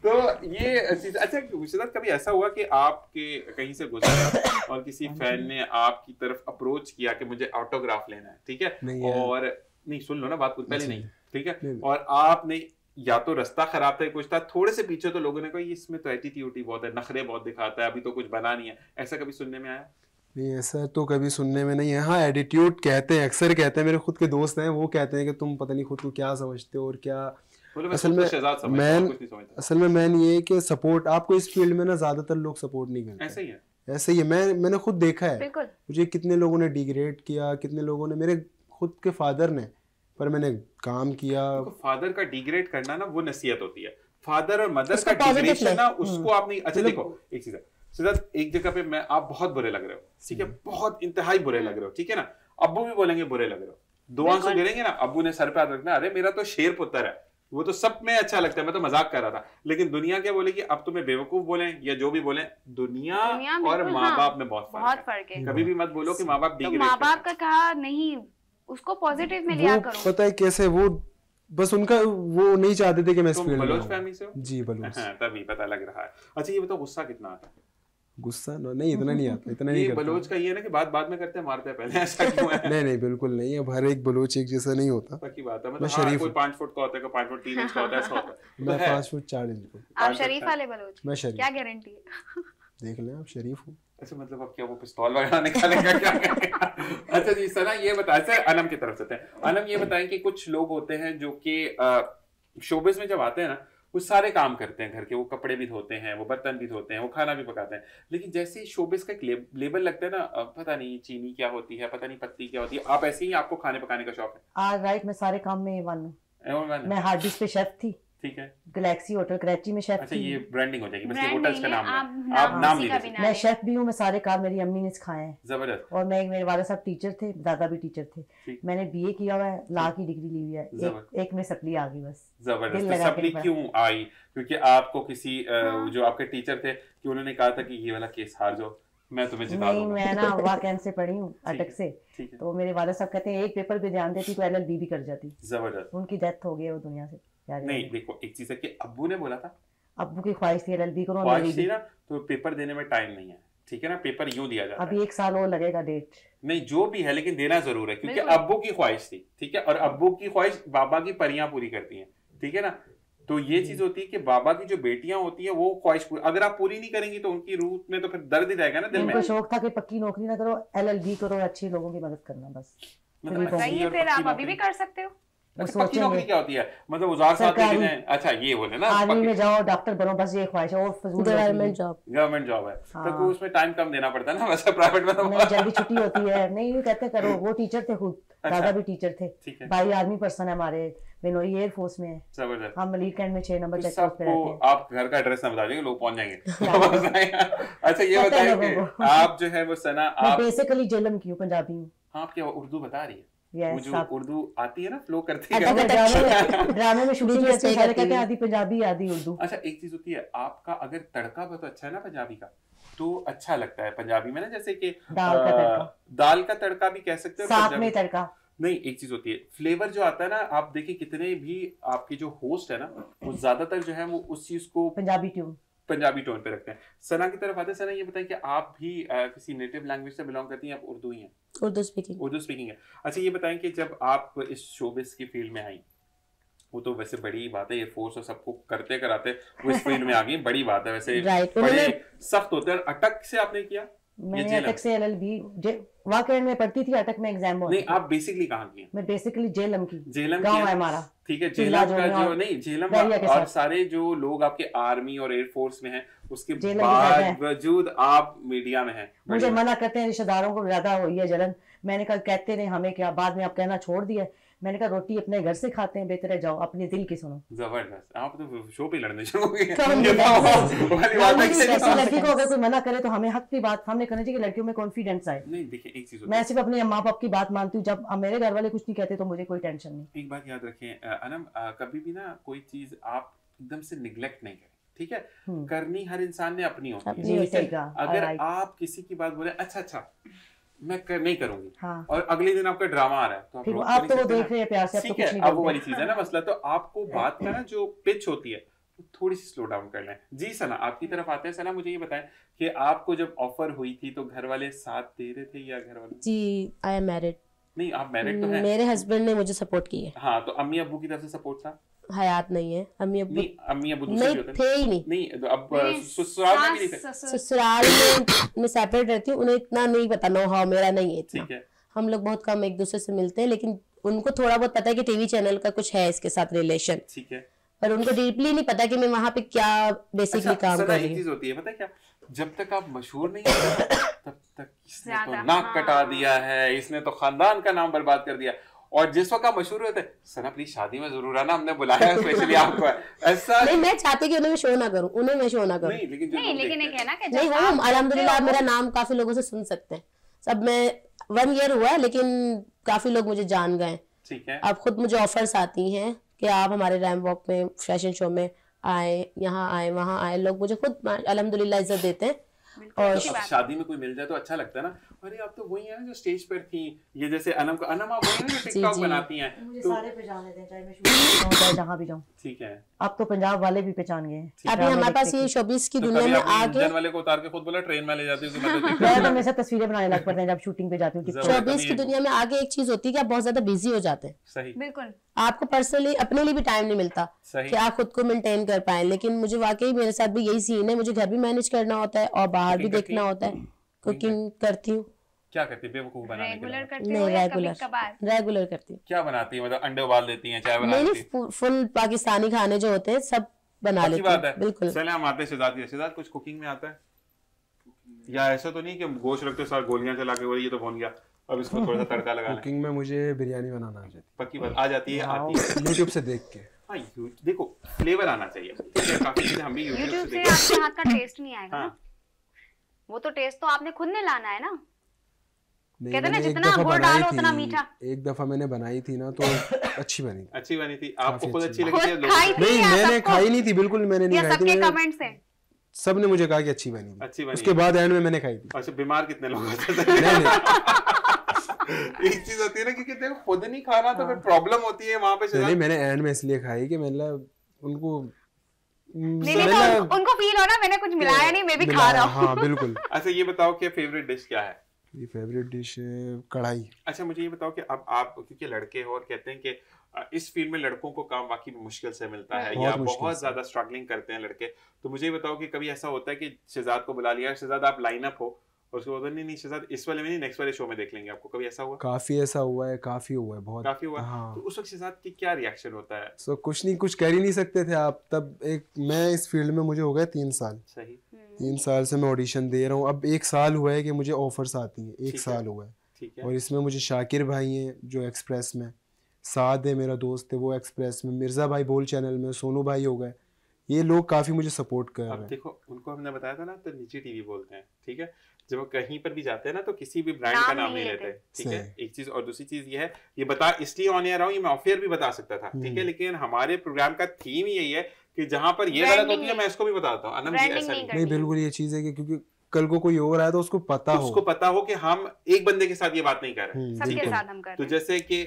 तो ये चीज, अच्छा मुशर्रत कभी ऐसा हुआ कि आपके कहीं से गुजरा और किसी फैन ने आपकी तरफ अप्रोच किया कि मुझे ऑटोग्राफ लेना है, ठीक है, और नहीं सुन लो ना बात पहले नहीं, ठीक है, और आपने या तो रास्ता खराब था कुछ था, थोड़े से पीछे तो लोगों ने कहा इसमें तो एटीट्यूड बहुत है, नखरे बहुत दिखाता है, अभी तो कुछ बना नहीं है, ऐसा कभी सुनने में आया? नहीं, ऐसा तो कभी सुनने में नहीं है। हाँ, एटीट्यूड कहते हैं, अक्सर कहते हैं, मेरे खुद के दोस्त हैं वो कहते हैं कि तुम पता नहीं खुद को क्या समझते हो और क्या। असल में मैन ये है कि सपोर्ट आपको इस फील्ड में ना ज्यादातर लोग सपोर्ट नहीं करते। ऐसे ही है, मैंने खुद देखा है, मुझे कितने लोगों ने डिग्रेड किया, कितने लोगों ने, मेरे खुद के फादर ने, पर मैंने काम किया। फादर का डिग्रेड करना ना वो नसीहत होती है, फादर और मदर का डिग्रेडेशन ना, उसको आप नहीं। अच्छा देखो एक चीज है सिद्धार्थ, एक जगह पे मैं आप बहुत बुरे लग रहे हो, ठीक है, बहुत इंतहाई बुरे लग रहे हो, ठीक है ना, अब्बू भी बोलेंगे बुरे लग रहे हो, दो आंसू गिरेंगे ना, अब्बू ने सर पे हाथ रखना, अरे मेरा तो शेर पुत्र है, वो तो सब में अच्छा लगता है, मैं तो मजाक कर रहा था। लेकिन दुनिया क्या बोलेगी, अब तुम्हें बेवकूफ बोले या जो भी बोले, दुनिया और माँ बाप में बहुत फर्क है। कभी भी मत बोलो कि माँ बाप डिग्रेड, माँ बाप का कहा नहीं, उसको पॉजिटिव में लिया करो। पता है कैसे, वो बस उनका वो नहीं चाहते थे कि मैं इस फील्ड में। बलोच फैमिली से हो? जी बलोच। तभी पता लग रहा है। अच्छा ये बताओ गुस्सा कितना आता है? गुस्सा नहीं, इतना नहीं आता, इतना नहीं करता। बलोच का ये है ना कि बाद में करते हैं, मारते हैं पहले, ऐसा क्यों है? नहीं बिल्कुल नहीं, अब हर एक बलोच एक जैसा नहीं होता। पक्की बात है, मतलब शरीफ कोई 5 फुट का होता है, कोई 5 फुट 3 इंच का होता है, ऐसा होता है। मैं 5 फुट 4 इंच का। आप शरीफ वाले बलोच? मैं शरीफ। क्या गारंटी है? देख लें आप शरीफ हो। अच्छा मतलब अब क्या वो पिस्तौल वगैरह निकालेगा क्या? अच्छा जी सना ये बताएं, सर अनम की तरफ से अनम ये बताएं कि कुछ लोग होते हैं जो कि शोबिस में जब आते हैं ना, वो सारे काम करते हैं घर के, वो कपड़े भी धोते हैं, वो बर्तन भी धोते हैं, वो खाना भी पकाते हैं, लेकिन जैसे ही शोबिस का एक लेबल लगता है ना, पता नहीं चीनी क्या होती है, पता नहीं पत्ती क्या होती है, आप ऐसे ही आपको खाने पकाने का शौक है? राइट, मैं सारे काम में A1 हूं। मैं हार्ड डिस्क पे शेफ थी, ठीक है, गैलेक्सी होटल कराची में शेफ थी। अच्छा ये ब्रांडिंग हो जाएगी, बस ये होटल्स का नाम है, आप नाम नहीं ले। मैं शेफ भी हूँ, मैं सारे काम मेरी अम्मी ने सिखाए हैं। जबरदस्त। और मैं, मेरे वाले साहब टीचर थे, दादा भी टीचर थे, मैंने BA किया हुआ है, लॉ की डिग्री ली हुई है, एक में सप्ली आ गई बस। जबरदस्त। तो सप्ली क्यों आई? क्योंकि आपको किसी जो आपके टीचर थे कि उन्होंने कहा था कि ये वाला केस हार जाओ, मैं तुम्हें जिता दूंगा। नहीं, मैं ना वाकैन से पढ़ी हूँ, अटक से, तो मेरे वाले साहब कहते हैं एक पेपर पे ध्यान देती तो LLB भी कर जाती। जबरदस्त। उनकी डेथ हो गई वो दुनिया से। नहीं देखो एक चीज है कि अब्बू ने बोला था, अब्बू की ख्वाहिश थी LLB करो, ख्वाहिश थी ना, तो पेपर देने में टाइम नहीं है, ठीक है ना, पेपर यूं दिया जाता है। अभी 1 साल और लगेगा डेट। नहीं जो भी है, लेकिन देना जरूर है, क्योंकि अब्बू की ख्वाहिश थी, ठीक है, और अब्बू की ख्वाहिश बाबा की परियां पूरी करती हैं, ठीक है ना, तो ये चीज होती है कि बाबा की जो बेटियां होती है वो ख्वाहिश अगर आप पूरी नहीं करेंगी तो उनकी रूह में तो फिर दर्द ही रहेगा ना दिल में। उनको शौक था कि पक्की नौकरी ना करो, LLB करो, अच्छे लोगों की मदद करना, बस। बताइए फिर आप अभी भी कर सकते हो। पक्की नौकरी क्या होती है? मतलब उजार साहब के, अच्छा ये बोले ना आर्मी में जाओ, डॉक्टर बनो, बस ये ख्वाहिश है। और गवर्नमेंट जॉब है तो उसमें टाइम कम देना पड़ता है ना, वैसे प्राइवेट में तो जल्दी छुट्टी होती है। नहीं कहते करो, वो टीचर थे खुद, दादा भी टीचर थे, भाई आर्मी पर्सन है हमारे, बिनोई एयरफोर्स में। जबरदस्त। हम मलिक कैंट में 6 नंबर चेक पोस्ट पे रहते हैं। आप घर का एड्रेस ना बता देंगे, लोग पहुंच जाएंगे। अच्छा ये बताइए कि आप जो है वो सना, आप बेसिकली जेलम की हूँ, पंजाबी हूँ। आप क्या उर्दू बता रही है? Yes, वो जो उर्दू आती है ना, फ्लो करती है ड्रामे में शूटिंग करते हैं, सारे कहते हैं आधी पंजाबी आधी उर्दू। अच्छा एक चीज होती है, आपका अगर तड़का बहुत अच्छा है ना पंजाबी का, तो अच्छा लगता है पंजाबी में ना, जैसे कि दाल का तड़का भी कह सकते हो, साथ में तड़का नहीं। एक चीज होती है फ्लेवर जो आता है ना, आप देखिए कितने भी आपकी जो होस्ट है ना, वो ज्यादातर जो है वो उस चीज को पंजाबी टोन पे रखते हैं। सना की तरफ आते हैं। सना ये बताएं कि आप भी किसी नेटिव लैंग्वेज से बिलोंग करती हैं, आप उर्दू ही हैं? उर्दू स्पीकिंग है। अच्छा ये बताएं कि जब आप इस शोबिस की फील्ड में आई, वो तो वैसे बड़ी बात है, एयरफोर्स और सबको करते कराते वो इस फील्ड में आ गई, बड़ी बात है वैसे, बड़े सख्त होते हैं। अटक से आपने किया? मैंने अटक से LLB वाकई में पढ़ती थी, अटक में एग्जाम नहीं, आप बेसिकली कहाँ की? मैं बेसिकली जेलम की, जेलम गांव है हमारा, ठीक है, जेलम का जो नहीं, जेलम और सारे जो लोग आपके आर्मी और एयरफोर्स में हैं, उसके बावजूद आप मीडिया में हैं। मुझे मना करते हैं, रिश्तेदारों को ज्यादा हुई है जलन, मैंने कहा कहते नहीं हमें क्या, बाद में आप कहना छोड़ दिया, मैंने कहा रोटी अपने घर से खाते हैं, बेहतर है जाओ अपने दिल की सुनो। जबरदस्त, आप तो शो पे लड़ने शुरू हो गए। लड़की को अगर कोई मना करे तो हमें हक की बात सामने करनी चाहिए, लड़कियों में कॉन्फिडेंस आए। नहीं देखिए एक चीज, मैं सिर्फ अपने माँ बाप की बात मानती हूँ, जब मेरे घर वाले कुछ नहीं कहते तो मुझे कोई टेंशन नहीं। एक बात याद रखें अनम, कभी भी ना कोई चीज आप एकदम से निगलेक्ट नहीं करें, ठीक है, करनी हर इंसान ने अपनी होती है। अगर आप किसी की बात बोले अच्छा मैं नहीं करूंगी, हाँ। और अगले दिन आपका ड्रामा आ रहा है, तो आप तो वो देख रहे हैं प्यार से, ठीक है, अब वो वाली चीज है ना मसला, तो आपको बात का ना जो पिच होती है थोड़ी सी स्लो डाउन कर लें। जी सना आपकी तरफ आते हैं। सना मुझे ये बताएं कि आपको जब ऑफर हुई थी तो घर वाले साथ दे रहे थे या घर वाले? जी आई एम मैरिड। नहीं आप मैरिड तो हैं। मेरे हस्बैंड ने मुझे सपोर्ट की है। हाँ तो अम्मी अब्बू की तरफ से सपोर्ट था? हयात नहीं है, अम्मी अब्बू नहीं थे ही नहीं, तो अब ससुराल में भी नहीं थे। ससुराल में सेपरेट रहती हूँ, उन्हें इतना नहीं पता, नो हाउ मेरा नहीं है इतना, हम लोग बहुत कम एक दूसरे से मिलते हैं, लेकिन उनको थोड़ा बहुत पता है कि टीवी चैनल का कुछ है इसके साथ रिलेशन, ठीक है, पर उनको डीपली नहीं पता कि मैं वहाँ पे क्या बेसिकली काम कर रही हूँ। चीज होती है पता है क्या, जब तक आप मशहूर नहीं होते तब तक इसने तो नाक कटा दिया है, इसने तो खानदान का नाम बर्बाद कर दिया, और जिस वक्त आप मशहूर होते हैं, सना प्लीज शादी में जरूर आना, हमने बुलाया है स्पेशली आपको, ऐसा नहीं। मैं चाहती कि उन्हें मैं शो ना करूं, उन्हें मैं शो ना करूं। नहीं, लेकिन एक है ना कि नहीं, हम अल्हम्दुलिल्लाह मेरा नाम काफी लोगों से सुन सकते हैं। सब में 1 ईयर हुआ लेकिन काफी लोग मुझे जान गए। ठीक है। अब खुद मुझे ऑफर्स आती हैं कि आप हमारे रैम वॉक में फैशन शो में आए, यहाँ आए, वहाँ आए। लोग मुझे खुद अल्हम्दुलिल्लाह इज्जत देते हैं। और शादी में कोई मिल जाए तो अच्छा लगता है ना, अरे आप तो वही है ना जो स्टेज पर थी, ये जैसे अनम का, अनम आप वही ना जो टिकटॉक बनाती हैं, मुझे तो सारे पहचान लेते हैं, चाहे मैं शूटिंग में जाऊं जहां भी जाऊं। ठीक है। अब तो पंजाब वाले भी पहचान गए हैं। अभी हमारे पास ये शोबिस की दुनिया में आके इंजन वाले को उतार के खुद बोला ट्रेन में ले जाती हूँ मैं तो मेरे साथ तस्वीरें बनाने लग पड़ते हैं जब शूटिंग पे जाती हूँ। शोबिस की दुनिया में आगे एक चीज होती है कि आप बहुत ज्यादा बिजी हो जाते हैं। सही, बिल्कुल। आपको पर्सनली अपने लिए भी टाइम नहीं मिलता कि आप खुद को मेंटेन कर पाए। लेकिन मुझे वाकई मेरे साथ भी यही सीन है, मुझे घर भी मैनेज करना होता है और बाहर भी देखना होता है। कुकिंग करती हूँ। क्या करती है बेवकूफ बनाने के लिए? रेगुलर करती हो या कभी-कभार? रेगुलर करती हूँ। क्या बनाती है? मतलब अंडे उबाल देती हैं, चाय बनाती हैं? नहीं, फुल पाकिस्तानी खाने जो होते हैं सब बना लेती हूँ। बिल्कुल। चले हम आते हैं शहजाद की। शहजाद कुछ कुकिंग में आता है या ऐसा तो नहीं कि गोश्त रखते साथ गोलियां चला के बोले ये तो भून गया, अब इसको थोड़ा सा तड़का लगा लें? कुकिंग में मुझे बिरयानी बनाना आ जाती है। पक्की बात आ जाती है? आती है यूट्यूब से देख के। हाँ, देखो फ्लेवर आना चाहिए, काफी चीजें हम भी यूट्यूब से आपके हाथ का टेस्ट नहीं आएगा ना, वो तो टेस्ट तो आपने खुद ने लाना है ना। कहते ना जितना गुड़ डालो उतना मीठा। एक दफा मैंने बनाई थी ना तो अच्छी बनी। अच्छी बनी थी? आपको खुद अच्छी लगी थी? नहीं, मैंने खाई नहीं थी, बिल्कुल मैंने नहीं खाई थी। कमेंट्स हैं, सबने मुझे कहा कि अच्छी बनी। अच्छी बनी। उसके बाद एंड में मैंने खाई थी। अच्छा, बीमार कितने लोग होते थे? एक चीज होती है ना कि देखो खुद नहीं खाना तो फिर प्रॉब्लम होती है वहां पे। नहीं, मैंने एंड में इसलिए खाई कि मतलब उनको तो उनको फील हो ना मैंने कुछ मिलाया नहीं, मैं भी खा रहा हूँ। हाँ बिल्कुल। अच्छा ये बताओ कि फेवरेट डिश क्या है? ये फेवरेट डिश है कढ़ाई। अच्छा मुझे ये बताओ कि अब आप क्योंकि लड़के हो और कहते हैं कि इस फील्ड में लड़कों को काम वाकई मुश्किल से मिलता है या बहुत ज्यादा स्ट्रगलिंग करते हैं लड़के, तो मुझे ये बताओ कि कभी ऐसा होता है कि शहजाद को बुला लिया, शहजाद आप लाइन अप हो और उसको बोलते नहीं शहजाद इस वाले में नहीं नेक्स्ट वाले शो में देख लेंगे आपको, कभी ऐसा हुआ? काफी ऐसा हुआ है, काफी हुआ है, बहुत काफी हुआ। हाँ। तो उस वक्त शहजाद की क्या रिएक्शन होता है? सो कुछ नहीं, कुछ कर ही नहीं सकते थे आप तब। मैं इस फील्ड में मुझे हो गया 3 साल। सही। 3 साल से मैं ऑडिशन दे रहा हूँ। अब 1 साल हुआ है कि मुझे ऑफर्स आती हैं, 1 साल हुआ है। और इसमें मुझे शाकिर भाई हैं जो एक्सप्रेस में, साद है मेरा दोस्त है वो एक्सप्रेस में, मिर्जा भाई बोल चैनल में, सोनू भाई हो गए, ये लोग काफी मुझे सपोर्ट कर रहे हैं। देखो उनको हमने बताया था ना तो निजी टीवी बोलते हैं, ठीक है? जब वो कहीं पर भी जाते हैं ना तो किसी भी ब्रांड का नाम नहीं लेते, ठीक है? एक चीज। और दूसरी चीज ये है, ये बता इसलिए ऑन एयर आऊं, ये मैं ऑफ एयर भी बता सकता था, ठीक है? लेकिन हमारे प्रोग्राम का थीम यही है कि जहां पर ये गलत होती है मैं इसको भी बताता हूँ। अनम जी ऐसा नहीं, बिल्कुल ये चीज है कि क्योंकि कल को कोई और आया तो उसको पता हो कि हम एक बंदे के साथ ये बात नहीं कर रहे, सबके साथ हम कर रहे हैं। तो जैसे कि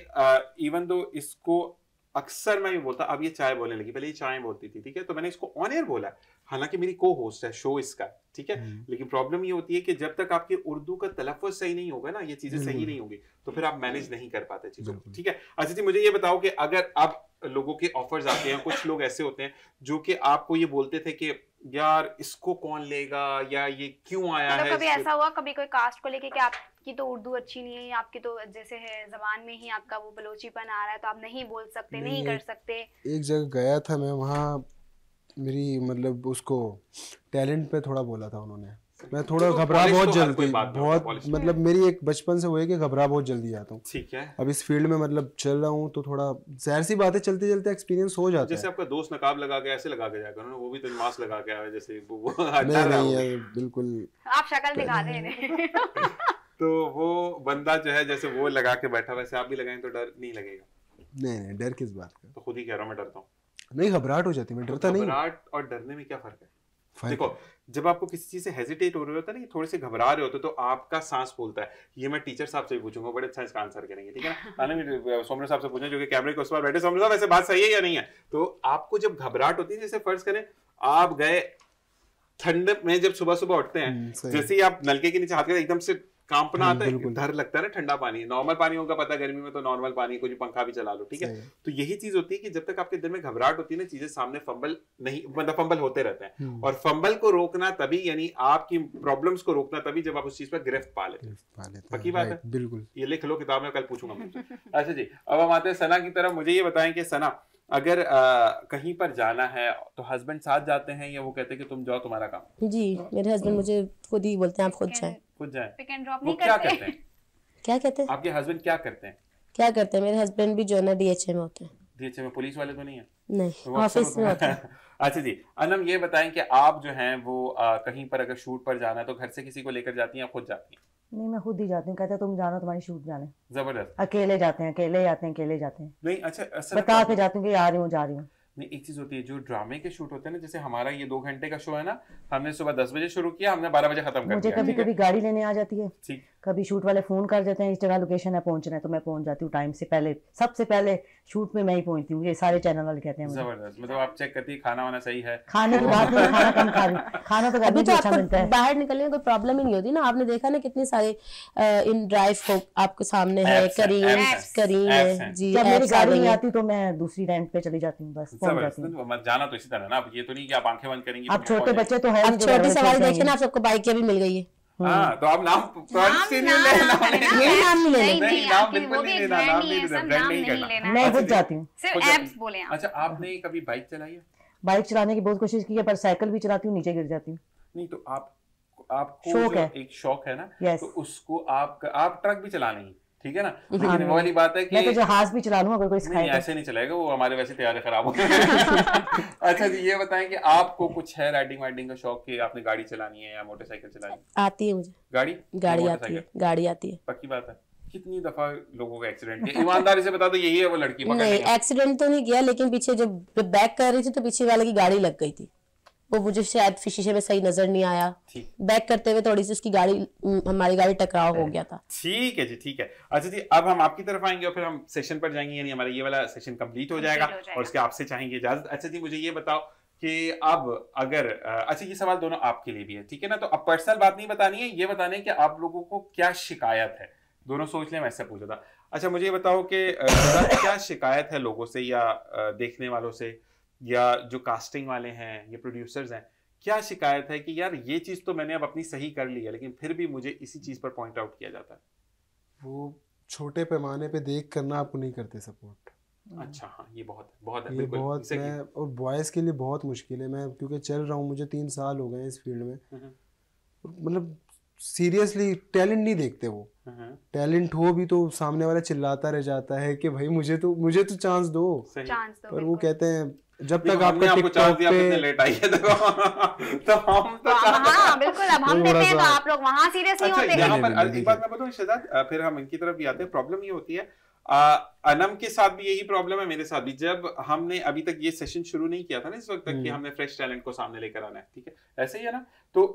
इवन दो इसको अक्सर मैं भी बोलता, अब ये चाय बोलने लगी, पहले ये चाय बोलती थी, ठीक है? तो मैंने इसको ऑन एयर बोला, हालांकि मेरी को होस्ट है शो इसका, ठीक है? लेकिन प्रॉब्लम ये होती है कि जब तक आपके उर्दू का तलफ़्फ़ुज़ सही नहीं होगा ना, ये चीजें सही नहीं होंगी, तो फिर आप मैनेज नहीं कर पाते चीजों को, ठीक है? अच्छा जी, मुझे ये बताओ कि अगर आप लोगों के ऑफर्स आते हैं, कुछ लोग ऐसे होते हैं जो कि आपको ये बोलते थे कि यार इसको कौन लेगा या ये क्यों आया है? कभी ऐसा हुआ कभी कोई कास्ट को लेके कि आपकी तो उर्दू अच्छी नहीं है, आपकी तो जैसे है जबान में ही आपका वो बलोचीपन आ रहा है तो आप नहीं बोल सकते, नहीं कर सकते? एक जगह गया था मैं, वहाँ मेरी मतलब उसको टैलेंट पे थोड़ा बोला था उन्होंने, मैं थोड़ा घबरा बहुत जल्दी, बहुत मतलब मेरी एक बचपन से वो है कि घबरा बहुत जल्दी जाता हूँ, ठीक है? अब इस फील्ड में मतलब चल रहा हूँ तो थोड़ा जाहिर सी बात है चलते चलते एक्सपीरियंस हो जाता है। जैसे आपका दोस्त नकाब लगा के ऐसे लगा के जाएगा ना, वो भी तो मास्क लगा के आया जैसे वो नहीं है बिल्कुल, आप शक्ल दिखा दे तो वो बंदा जो है जैसे वो लगा के बैठा, वैसे आप भी लगाएं तो डर नहीं लगेगा? नहीं, डर किस बात का? तो खुद ही कह रहा हूँ मैं डरता हूँ। नहीं, घबराहट हो जाती है, मैं डरता नहीं। घबराहट और डरने में क्या फर्क है? देखो जब आपको किसी चीज से हेजिटेट हो रहे होता है ना, थोड़े से घबरा रहे होते तो आपका सांस फूलता है। ये मैं टीचर साहब से भी पूछूंगा, बड़े अच्छा इसका आंसर करेंगे, ठीक है ना? सोमनाथ साहब से पूछें जो कि कैमरे के उस पार बैठे, सोमनाथ साहब वैसे बात सही है या नहीं है? तो आपको जब घबराहट होती है, जैसे फर्ज करें आप गए ठंड में, जब सुबह सुबह उठते हैं, जैसे ही आप नलके के नीचे हाथ करते एकदम से कांपना आता है, डर लगता है ना। ठंडा पानी, नॉर्मल पानी होगा पता, गर्मी में तो नॉर्मल पानी, कुछ पंखा भी चला लो, ठीक है? तो यही चीज होती है कि जब तक आपके दिल में घबराहट होती है ना, चीजें सामने फंबल नहीं, मतलब फंबल होते रहते हैं। और फंबल को रोकना तभी, यानी आपकी प्रॉब्लम्स को रोकना तभी जब आप उस चीज पर गिरफ्त पा लेते हैं। पक्की बात है? बिल्कुल, ये लिख लो किताब में, कल पूछूंगा मुझसे। अच्छा जी, अब हम आते हैं सना की तरफ। मुझे ये बताएं कि सना, अगर कहीं पर जाना है तो हस्बैंड साथ जाते हैं या वो कहते हैं कि तुम जाओ तुम्हारा काम? जी, मेरे हस्बैंड मुझे खुद ही बोलते हैं आप खुद जाएं। खुद जाएं। पिक एंड ड्रॉप नहीं करते? क्या कहते हैं? क्या कहते हैं? आपके हस्बैंड क्या करते हैं? क्या करते हैं, मेरे हस्बैंड भी जो है ना DHA में होते हैं। DHA में पुलिस वाले तो नहीं है? नहीं, ऑफिस में होते हैं। अच्छा जी, अनम ये बताएं कि आप जो हैं वो कहीं पर अगर शूट पर जाना है तो घर से किसी को लेकर जाती हैं या खुद जाती हैं? नहीं, मैं खुद ही जाती हूँ। कहते हैं तुम जानो, तुम्हारी शूट जाने। जबरदस्त। अकेले जाते हैं, अकेले आते हैं, अकेले जाते हैं। नहीं अच्छा, बता के जाती हूँ कि आ रही हूँ, जा रही हूँ। नहीं, एक चीज होती है जो ड्रामे के शूट होते हैं ना, जैसे हमारा ये 2 घंटे का शो है ना, हमने सुबह 10 बजे शुरू किया, हमने 12 बजे खत्म कर मुझे दिया। कभी कभी गाड़ी लेने आ जाती है, ठीक, कभी शूट वाले फोन कर देते हैं इस जगह लोकेशन है, पहुंचना है, तो मैं पहुंच जाती हूँ टाइम से पहले। सबसे पहले शूट में मैं ही पहुंचती हूँ, ये सारे चैनल वाले कहते हैं मुझे। जबरदस्त। मतलब आप चेक करती है खाना वाना सही है? खाने की बात नहीं, खाना कम खा रही हूँ, खाना तो अभी कभी तो अच्छा मिलता है। बाहर निकलने में कोई प्रॉब्लम ही नहीं होती ना। आपने देखा ना कितने सारे इन ड्राइव को आपके सामने है, करीम है जी। जब मेरी गाड़ी नहीं आती तो मैं दूसरी रेंट पे चली जाती हूँ, बस पहुंच जाती हूँ। जाना तो इसी तरह ना, अब ये तो नहीं कि आप आंखें बंद करेंगी। अब छोटे बच्चे तो है, अब छोटी सवारी देखिए ना, आप सबको बाइक भी मिल गई है। हाँ, तो आप नाम नहीं लेना, नाम बिल्कुल नहीं लेना, नाम नहीं लेना, ब्रांड नहीं करना। मैं खुद जाती हूँ, सिर्फ एप्स बोले आप। अच्छा, आपने कभी बाइक चलाई है? बाइक चलाने की बहुत कोशिश की है, पर साइकिल भी चलाती हूँ, नीचे गिर जाती हूँ। नहीं, तो आपको शौक जो है, एक शौक है ना, Yes. तो उसको आप ट्रक भी चला लेंगे, ठीक है ना, लेकिन वो वाली बात है कि मैं तो जहाज भी चला लूँ अगर कोई नहीं, सिखाए तो। ऐसे नहीं चलेगा, वो हमारे वैसे तैयारी खराब हो गए। अच्छा जी, ये बताएं कि आपको कुछ है राइडिंग वाइडिंग का शौक कि आपने गाड़ी चलानी है या मोटरसाइकिल चलानी है? आती है मुझे गाड़ी आती है, गाड़ी आती है। पक्की बात है? कितनी दफा लोगों का एक्सीडेंट किया? ईमानदारी से बता दो, यही है वो लड़की? नहीं, एक्सीडेंट तो नहीं किया, लेकिन पीछे जब बैक कर रही थी तो पीछे वाले की गाड़ी लग गई थी, वो मुझे शायद शीशे में सही नजर नहीं आया, बैक करते हुए थोड़ी सी उसकी गाड़ी, हमारी गाड़ी टकराव हो गया था। ठीक है जी, ठीक है। अच्छा जी, अब हम आपकी तरफ आएंगे और फिर हम सेशन पर जाएंगे, यानी हमारा ये वाला सेशन कंप्लीट हो जाएगा और उसके आपसे चाहेंगे इजाजत। अच्छा जी, मुझे ये बताओ कि अब अगर अच्छा, ये सवाल दोनों आपके लिए भी है, ठीक है ना, तो अब पर्सनल बात नहीं बतानी है, ये बताने कि आप लोगों को क्या शिकायत है, दोनों सोच लें, वैसे पूछा था। अच्छा, मुझे ये बताओ कि क्या शिकायत है लोगों से या देखने वालों से या जो कास्टिंग वाले हैं या प्रोड्यूसर्स हैं, क्या शिकायत है कि यार ये चीज तो मैंने अब अपनी सही कर ली है, लेकिन फिर भी मुझे इसी चीज पर पॉइंट आउट किया जाता है? वो छोटे पैमाने पे देख करना आपको नहीं करते सपोर्ट। अच्छा, हाँ, ये बहुत है, ये बहुत मैं, और बॉयज़ के लिए बहुत मुश्किल है। मैं क्योंकि चल रहा हूँ, मुझे 3 साल हो गए इस फील्ड में, मतलब सीरियसली टैलेंट नहीं देखते वो। टैलेंट हो भी तो सामने वाला चिल्लाता रह जाता है कि भाई मुझे तो चांस दो, पर वो कहते हैं जब तक आपका टिकटॉक पे लेट आई है तो हम तो हाँ बिल्कुल, अब हम देते हैं तो आप लोग वहाँ सीरियस नहीं होते। यहाँ पर एक बात मैं बताऊँ शहजाद, फिर हम इनकी तरफ भी आते हैं। प्रॉब्लम ये होती है, अनम के साथ भी यही प्रॉब्लम है, मेरे साथ भी। जब हमने अभी तक ये सेशन शुरू नहीं किया था ना, इस वक्त तक कि हमने फ्रेश टैलेंट को सामने लेकर आना है, ठीक है, ऐसे ही है ना, तो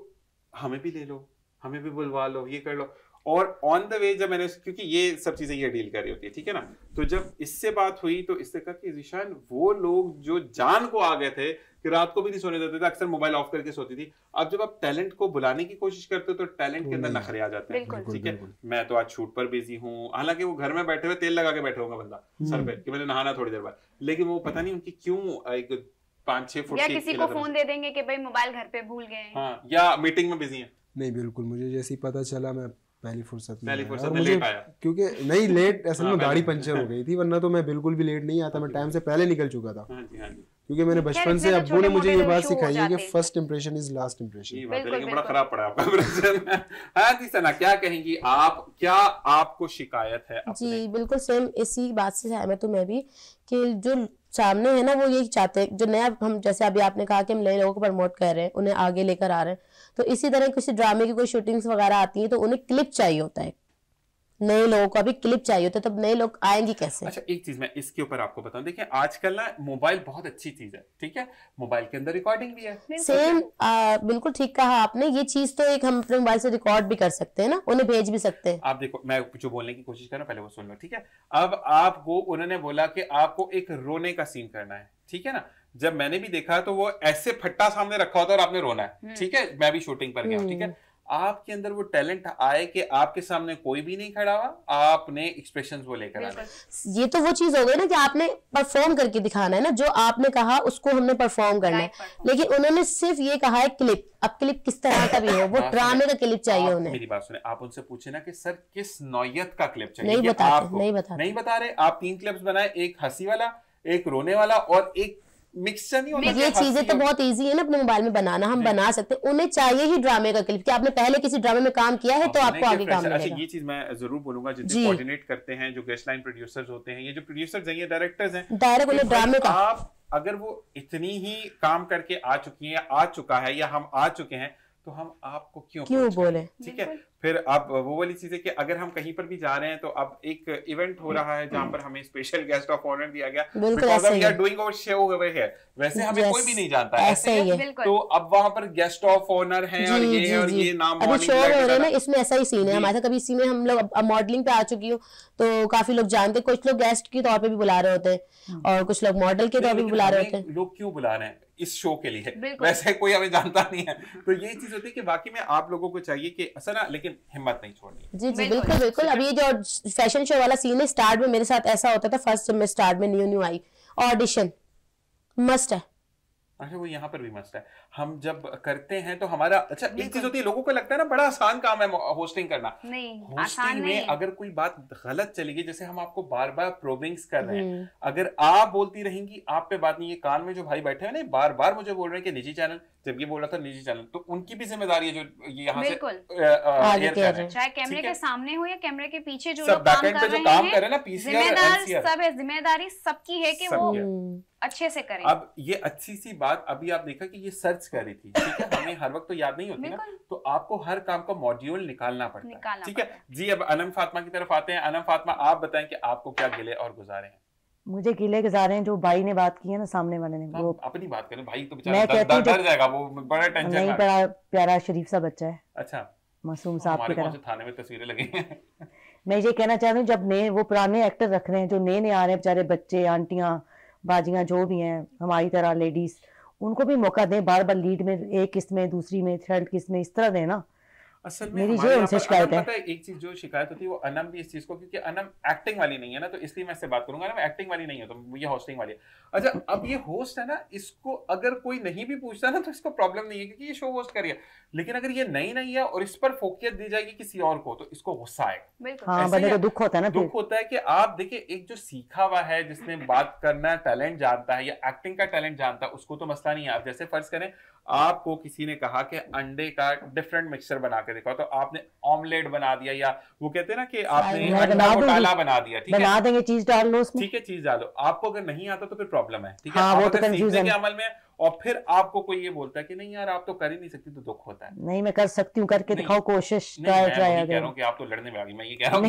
हमें भी ले लो, हमें भी बुलवा लो, ये कर लो। और ऑन द वे जब मैंने, क्योंकि ये सब चीजें ये डील कर रही होती है, ठीक है ना, तो जब इससे बात हुई तो इससे कहा कि ज़ीशान, वो लोग जो जान को आ गए थे कि रात को भी नहीं सोने देते थे, अक्सर मोबाइल ऑफ करके सोती थी, अब जब आप टैलेंट को बुलाने की कोशिश करते हो तो टैलेंट के अंदर नखरे आ जाते हैं, ठीक है। मैं तो आज शूट पर बिजी हूँ, हालांकि वो घर में बैठे हुए तेल लगा के बैठे होगा बंदा सर पे कि मैंने नहाना थोड़ी देर बाद, लेकिन वो पता नहीं उनकी क्यों एक 5-6 फुट या किसी को फोन दे देंगे कि भाई मोबाइल घर पे भूल गए, हाँ, या मीटिंग में बिजी है। नहीं, बिल्कुल, मुझे जैसे ही पता चला मैं पहली फुर्सत में लेट आया, क्योंकि नहीं लेट असल में गाड़ी पंचर हो गई थी, वरना तो मैं बिल्कुल भी लेट नहीं आता, मैं टाइम से पहले निकल चुका था। क्योंकि मैंने बचपन से अब्बू ने मुझे ये बात सिखाई है कि first impression is last impression. ये बात लेकिन बड़ा खराब पड़ा आपका इंप्रेशन। हाँ जी सना, क्या कहेंगी आप, क्या आपको शिकायत है? जी बिल्कुल सेम इसी बात से सहमत हूँ मैं भी, कि जो सामने है ना वो यही चाहते हैं, जो नया, हम जैसे अभी आपने कहा कि हम नए लोगों को प्रमोट कर रहे हैं, उन्हें आगे लेकर आ रहे हैं, तो इसी तरह किसी ड्रामे की कोई शूटिंग्स वगैरह आती है तो उन्हें क्लिप चाहिए होता है, नए लोगों को अभी क्लिप चाहिए होता है, तब नए लोग आएंगे कैसे? अच्छा, एक चीज मैं इसके ऊपर आपको बताऊं, देखिए आजकल ना मोबाइल बहुत अच्छी चीज है, ठीक है, मोबाइल के अंदर रिकॉर्डिंग भी है। सेम बिल्कुल ठीक कहा आपने, ये चीज तो एक हम अपने मोबाइल से रिकॉर्ड भी कर सकते हैं ना, उन्हें भेज भी सकते हैं। आप देखो, मैं जो बोलने की कोशिश कर रहा हूं पहले वो सुन लो, ठीक है। अब आपको उन्होंने बोला कि आपको एक रोने का सीन करना है, ठीक है ना, जब मैंने भी देखा तो वो ऐसे फट्टा सामने रखा होता और आपने रोना है, ठीक है, मैं भी शूटिंग पर गया, ठीक है। आपके अंदर वो टैलेंट आए कि आपके सामने कोई भी नहीं खड़ा हुआ, आपने एक्सप्रेशंस वो लेकर आना। ये तो वो चीज हो गई ना कि आपने परफॉर्म करके दिखाना है ना, जो आपने कहा उसको हमने परफॉर्म करना है, लेकिन उन्होंने सिर्फ ये कहा है क्लिप। अब क्लिप किस तरह का भी हो, वो ड्रामे का क्लिप चाहिए उन्हें। मेरी बात सुने, आप उनसे पूछे ना कि सर किस नौयत का क्लिप चाहिए, नहीं बता रहे। नहीं बता रहे। आप 3 क्लिप्स बनाए, एक हंसी वाला, एक रोने वाला और एक मिक्सचर नहीं होता। ये चीजें तो बहुत इजी है ना अपने मोबाइल में बनाना, हम बना सकते हैं। उन्हें चाहिए ही ड्रामे का क्लिप कि आपने पहले किसी ड्रामे में काम किया है तो आपको आगे काम मिलेगा। अच्छा, ये चीज मैं जरूर बोलूंगा, जितने कोऑर्डिनेट करते हैं, जो गेस्ट लाइन प्रोड्यूसर्स होते हैं, ये जो प्रोड्यूसर्स हैं, ये डायरेक्टर्स हैं, डायरेक्ट उन्हें ड्रामे का, आप अगर वो इतनी ही काम करके आ चुकी है, आ चुका है, या हम आ चुके हैं, तो हम आपको क्यों बोले, ठीक है। फिर अब वो वाली चीज है कि अगर हम कहीं पर भी जा रहे हैं तो अब एक इवेंट हो रहा है जहां पर हमें स्पेशल गेस्ट ऑफ ऑनर दिया गया, because we are doing our show over here. वैसे हमें कोई भी नहीं जानता है, ऐसे ही है। तो अब वहां पर गेस्ट ऑफ ऑनर हैं और ये नाम अभी शो हो रहा है ना, इसमें ऐसा ही सीन है हमारे साथ। कभी इसी में हम लोग मॉडलिंग पे आ चुकी हूँ तो काफी लोग जानते, कुछ लोग गेस्ट के तौर पे भी बुला रहे होते हैं और कुछ लोग मॉडल के तौर पे भी बुला रहे होते हैं। लोग क्यों बुला रहे हैं इस शो के लिए, वैसे कोई हमें जानता नहीं है। तो ये चीज होती है कि वाकई में आप लोगों को चाहिए कि असल ना, लेकिन हिम्मत नहीं छोड़नी। जी जी बिल्कुल बिल्कुल। अभी ये जो फैशन शो वाला सीन है, स्टार्ट में मेरे साथ ऐसा होता था, फर्स्ट जब मैं स्टार्ट में न्यू आई, ऑडिशन मस्ट है। अच्छा, वो यहाँ पर भी मस्त है। हम जब करते हैं तो हमारा, अच्छा एक चीज होती है, लोगों को लगता है ना बड़ा आसान काम है होस्टिंग करना। नहीं, होस्टिंग में अगर कोई बात गलत चली गई, जैसे हम आपको बार बार प्रोबिंग्स कर रहे हैं, अगर आप बोलती रहेंगी आप पे बात नहीं, ये कान में जो भाई बैठे हैं ना बार बार मुझे बोल रहे हैं कि निजी चैनल, जब ये बोला था निजी चैनल, तो उनकी भी जिम्मेदारी है जो ये यहाँ से एयर कर रहे हैं, चाहे कैमरे के सामने हो या कैमरे के पीछे जो लोग काम कर रहे हैं ना, पीसीआर सब है, जिम्मेदारी सबकी है कि वो अच्छे से करें। अब ये अच्छी सी बात, अभी आप देखा कि ये सर्च कर रही थी, ठीक है, हमें हर वक्त तो याद नहीं होती ना, तो आपको हर काम का मॉड्यूल निकालना पड़ता है, ठीक है जी। अब अनम फातिमा की तरफ आते हैं। अनम फातिमा, आप बताएं कि आपको क्या गिले और गुजारे हैं? मुझे गिले गुजारे हैं जो भाई ने बात की है ना, सामने वाले ने, वो अपनी बात करें, भाई तो बेचारा डर जाएगा, वो बड़ा टेंशन नहीं, बड़ा प्यारा शरीफ सा बच्चा है। अच्छा, मासूम साहब की तरह। थाने में तस्वीरें लगी हैं। मैं ये कहना चाह रही हूँ, जब नए वो पुराने एक्टर रख रहे हैं, जो नए आ रहे हैं बेचारे बच्चे, आंटियां, बाजियां जो भी हैं हमारी तरह लेडीज, उनको भी मौका दें, बार बार लीड में एक किस्त में, दूसरी में, थर्ड किस्त में, इस तरह दें ना। असल में मेरी जो उनसे शिकायत है, एक चीज जो शिकायत होती है वो अनम भी इस चीज को, क्योंकि अनम एक्टिंग वाली नहीं है ना, तो इसलिए मैं इससे बात करूंगा ना, एक्टिंग वाली नहीं है तो ये होस्टिंग वाली है। अच्छा, अब ये होस्ट है ना, इसको अगर कोई नहीं भी पूछता ना तो इसको प्रॉब्लम नहीं है, क्योंकि ये शो होस्ट करिए, लेकिन अगर ये नहीं है और इस पर फोकियत दी जाएगी किसी और को, तो इसको गुस्सा आएगा। हाँ, बंदे को दुख होता है ना, दुख होता है कि आप देखिए, एक जो सीखा हुआ है, जिसने बात करना टैलेंट जानता है या एक्टिंग का टैलेंट जानता है, उसको तो मसला नहीं है। आप जैसे फर्ज करें, आपको किसी ने कहा कि अंडे का डिफरेंट मिक्सचर बना के दिखाओ, तो आपने ऑमलेट बना दिया, या वो कहते हैं ना कि आपने अंडा घोटाला बना दिया, ठीक है, बना देंगे, चीज डाल लो उसमें, ठीक है, चीज डालो। आपको अगर नहीं आता तो फिर प्रॉब्लम है, ठीक है। हाँ, आप वो अगर तो सीखने के अमल में, और फिर आपको कोई ये बोलता है कि नहीं यार आप तो कर ही नहीं सकती, तो दुख होता है। नहीं, मैं कर सकती हूँ, करके दिखाओ, कोशिश ट्राई कह रहा हूँ कि आप तो लड़ने में आ गई। मैं ये कह रहा हूँ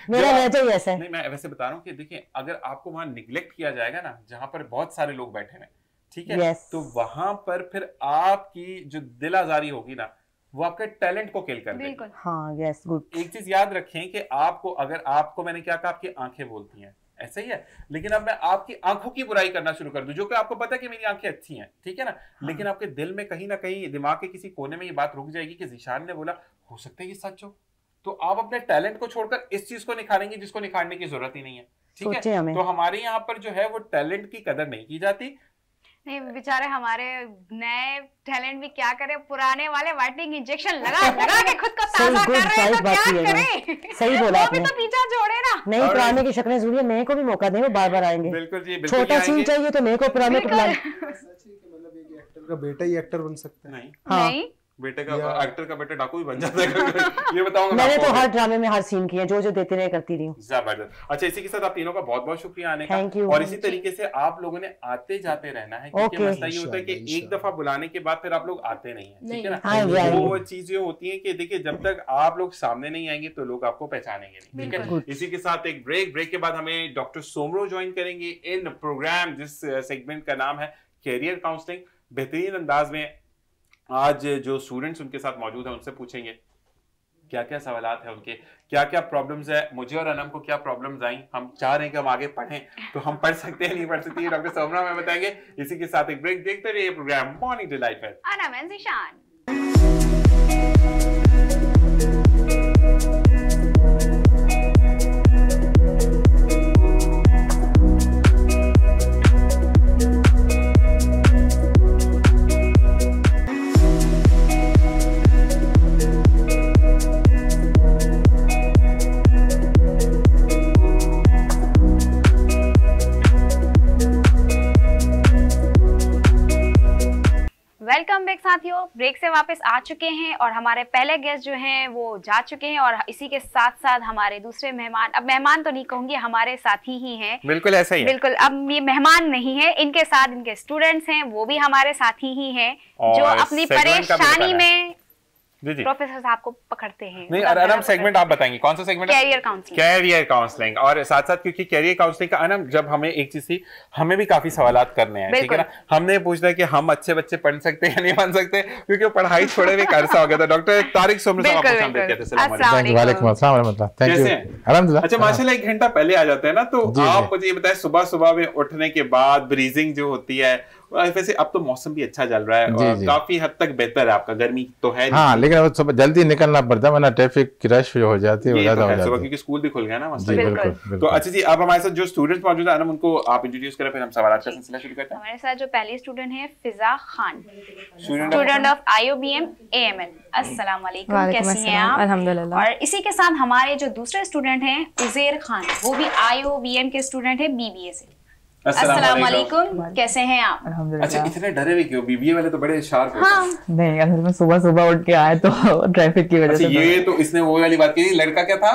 मेरा वजह ऐसा है। नहीं, मैं वैसे बता रहा हूँ कि देखिए, अगर आपको वहां निगलेक्ट किया जाएगा ना, जहां पर बहुत सारे लोग बैठे हुए, ठीक है, तो वहां पर फिर आपकी जो दिल आजारी होगी ना, वो आपके टैलेंट को किल कर देगी। हाँ, यस, गुड। एक चीज याद रखें कि आपको, अगर आपको, मैंने क्या कहा, आपकी आंखें बोलती हैं, ऐसा ही है, लेकिन अब मैं आपकी आंखों की बुराई करना शुरू कर दूं, जो कि आपको पता है कि मेरी आंखें अच्छी हैं, ठीक है ना, लेकिन आपके दिल में कहीं ना कहीं, दिमाग के किसी कोने में ये बात रुक जाएगी कि ज़ीशान ने बोला, हो सकता है ये सच हो, तो आप अपने टैलेंट को छोड़कर इस चीज को निखारेंगे जिसको निखारने की जरूरत ही नहीं है, ठीक है। तो हमारे यहाँ पर जो है वो टैलेंट की कदर नहीं की जाती। नहीं, बेचारे हमारे नए टैलेंट भी क्या करे, पुराने वाले वाइटनिंग इंजेक्शन लगा के खुद को ताजा कर रहे हैं, तो क्या करें। सही बोला आपने, वो भी तो पीछा छोड़े ना। नहीं, पुराने की शक्लें जरूरी है, नए को भी मौका दें, वो बार बार आएंगे। बिल्कुल जी, बिल्कुल। छोटा सीन चाहिए तो नए को पुराने को बुला। मतलब एक एक्टर का बेटा ही एक्टर बन सकता है? नहीं, बेटे का, एक्टर का बेटा डाकू भी बन जाता है। ये बताऊंगा, मैंने तो हर ड्रामे में हर सीन किया, जो देते रहे करती रही हूँ। जबरदस्त। अच्छा, इसी के साथ आप तीनों का बहुत बहुत शुक्रिया आने का, और इसी तरीके से आप लोगों ने आते जाते रहना है, क्योंकि मसला ये होता है कि एक दफा बुलाने के बाद फिर आप लोग आते नहीं है, ठीक है ना। वो चीजें होती है कि देखिए, जब तक आप लोग सामने नहीं आएंगे तो लोग आपको पहचानेंगे नहीं, ठीक है। इसी के साथ एक ब्रेक के बाद हमें डॉक्टर सोमरो ज्वाइन करेंगे इन प्रोग्राम, जिस सेगमेंट का नाम है कैरियर काउंसलिंग। बेहतरीन अंदाज में आज जो स्टूडेंट्स उनके साथ मौजूद हैं उनसे पूछेंगे क्या क्या सवालात है उनके, क्या क्या प्रॉब्लम्स है, मुझे और अनम को क्या प्रॉब्लम्स आई, हम चाह रहे हैं कि हम आगे पढ़ें, तो हम पढ़ सकते हैं नहीं पढ़ सकते, डॉक्टर सोमरा में बताएंगे। इसी के साथ एक ब्रेक, देखते रहिए प्रोग्राम मॉर्निंग डिलाइट है। अनम एंड ज़ीशान। ब्रेक से वापस आ चुके हैं और हमारे पहले गेस्ट जो हैं वो जा चुके हैं और इसी के साथ साथ हमारे दूसरे मेहमान, अब मेहमान तो नहीं कहूंगी, हमारे साथी ही हैं। बिल्कुल ऐसा ही है। बिल्कुल, अब ये मेहमान नहीं है, इनके साथ इनके स्टूडेंट्स हैं, वो भी हमारे साथी ही हैं जो अपनी परेशानी में प्रोफेसर साहब को पकड़ते हैं। नहीं, अनम सेगमेंट आप बताएंगे कौन सा segment? Career counselling. Career counselling. और साथ साथ क्योंकि कैरियर काउंसलिंग का अनम, जब हमें एक चीज थी, हमें भी काफी सवालात करने हैं, ठीक है ना। हमने पूछना है कि हम अच्छे बच्चे पढ़ सकते हैं या नहीं बन सकते, क्योंकि पढ़ाई छोड़े हुए अरसा हो गया था। डॉक्टर तारिक सोमनी साहब आपको शाम कहते हैं। वालेकुम अस्सलाम व रहमतुल्लाह। Thank you. अल्हम्दुलिल्लाह। अच्छा, माशाल्लाह 1 घंटा पहले आ जाते हैं ना, तो आप मुझे ये बताएं, सुबह सुबह में उठने के बाद ब्रीजिंग जो होती है, वैसे अब तो मौसम भी अच्छा चल रहा है और काफी हद तक बेहतर है आपका, गर्मी तो है हाँ, लेकिन अब सुबह जल्दी निकलना पड़ता है वरना ट्रैफिक की रश हो जाती है, ज्यादा हो जाती है, क्योंकि स्कूल भी खुल गया ना। जी बिल्कुल। तो अच्छा जी, अब हमारे साथ जो स्टूडेंट्स मौजूद है, उनको आप इंट्रोड्यूस करें, फिर हम सवाल का सिलसिला शुरू करते हैं। हमारे साथ जो पहली स्टूडेंट है Fiza Khan, student of IOBM AML। अस्सलाम वालेकुम, कैसी हैं आप? अल्हम्दुलिल्लाह। और इसी के साथ हमारे जो दूसरे स्टूडेंट हैं उज़ैर खान, वो भी IOBM के स्टूडेंट है BBA से। अस्सलाम वालेकुम, कैसे हैं आप? अच्छा, इतने डरे हुए क्यों? BBA वाले तो बड़े शार्प हैं। हाँ। नहीं, असल में सुबह सुबह उठ के आए तो ट्रैफिक की वजह से। ये तो इसने वो वाली बात की, लड़का क्या था,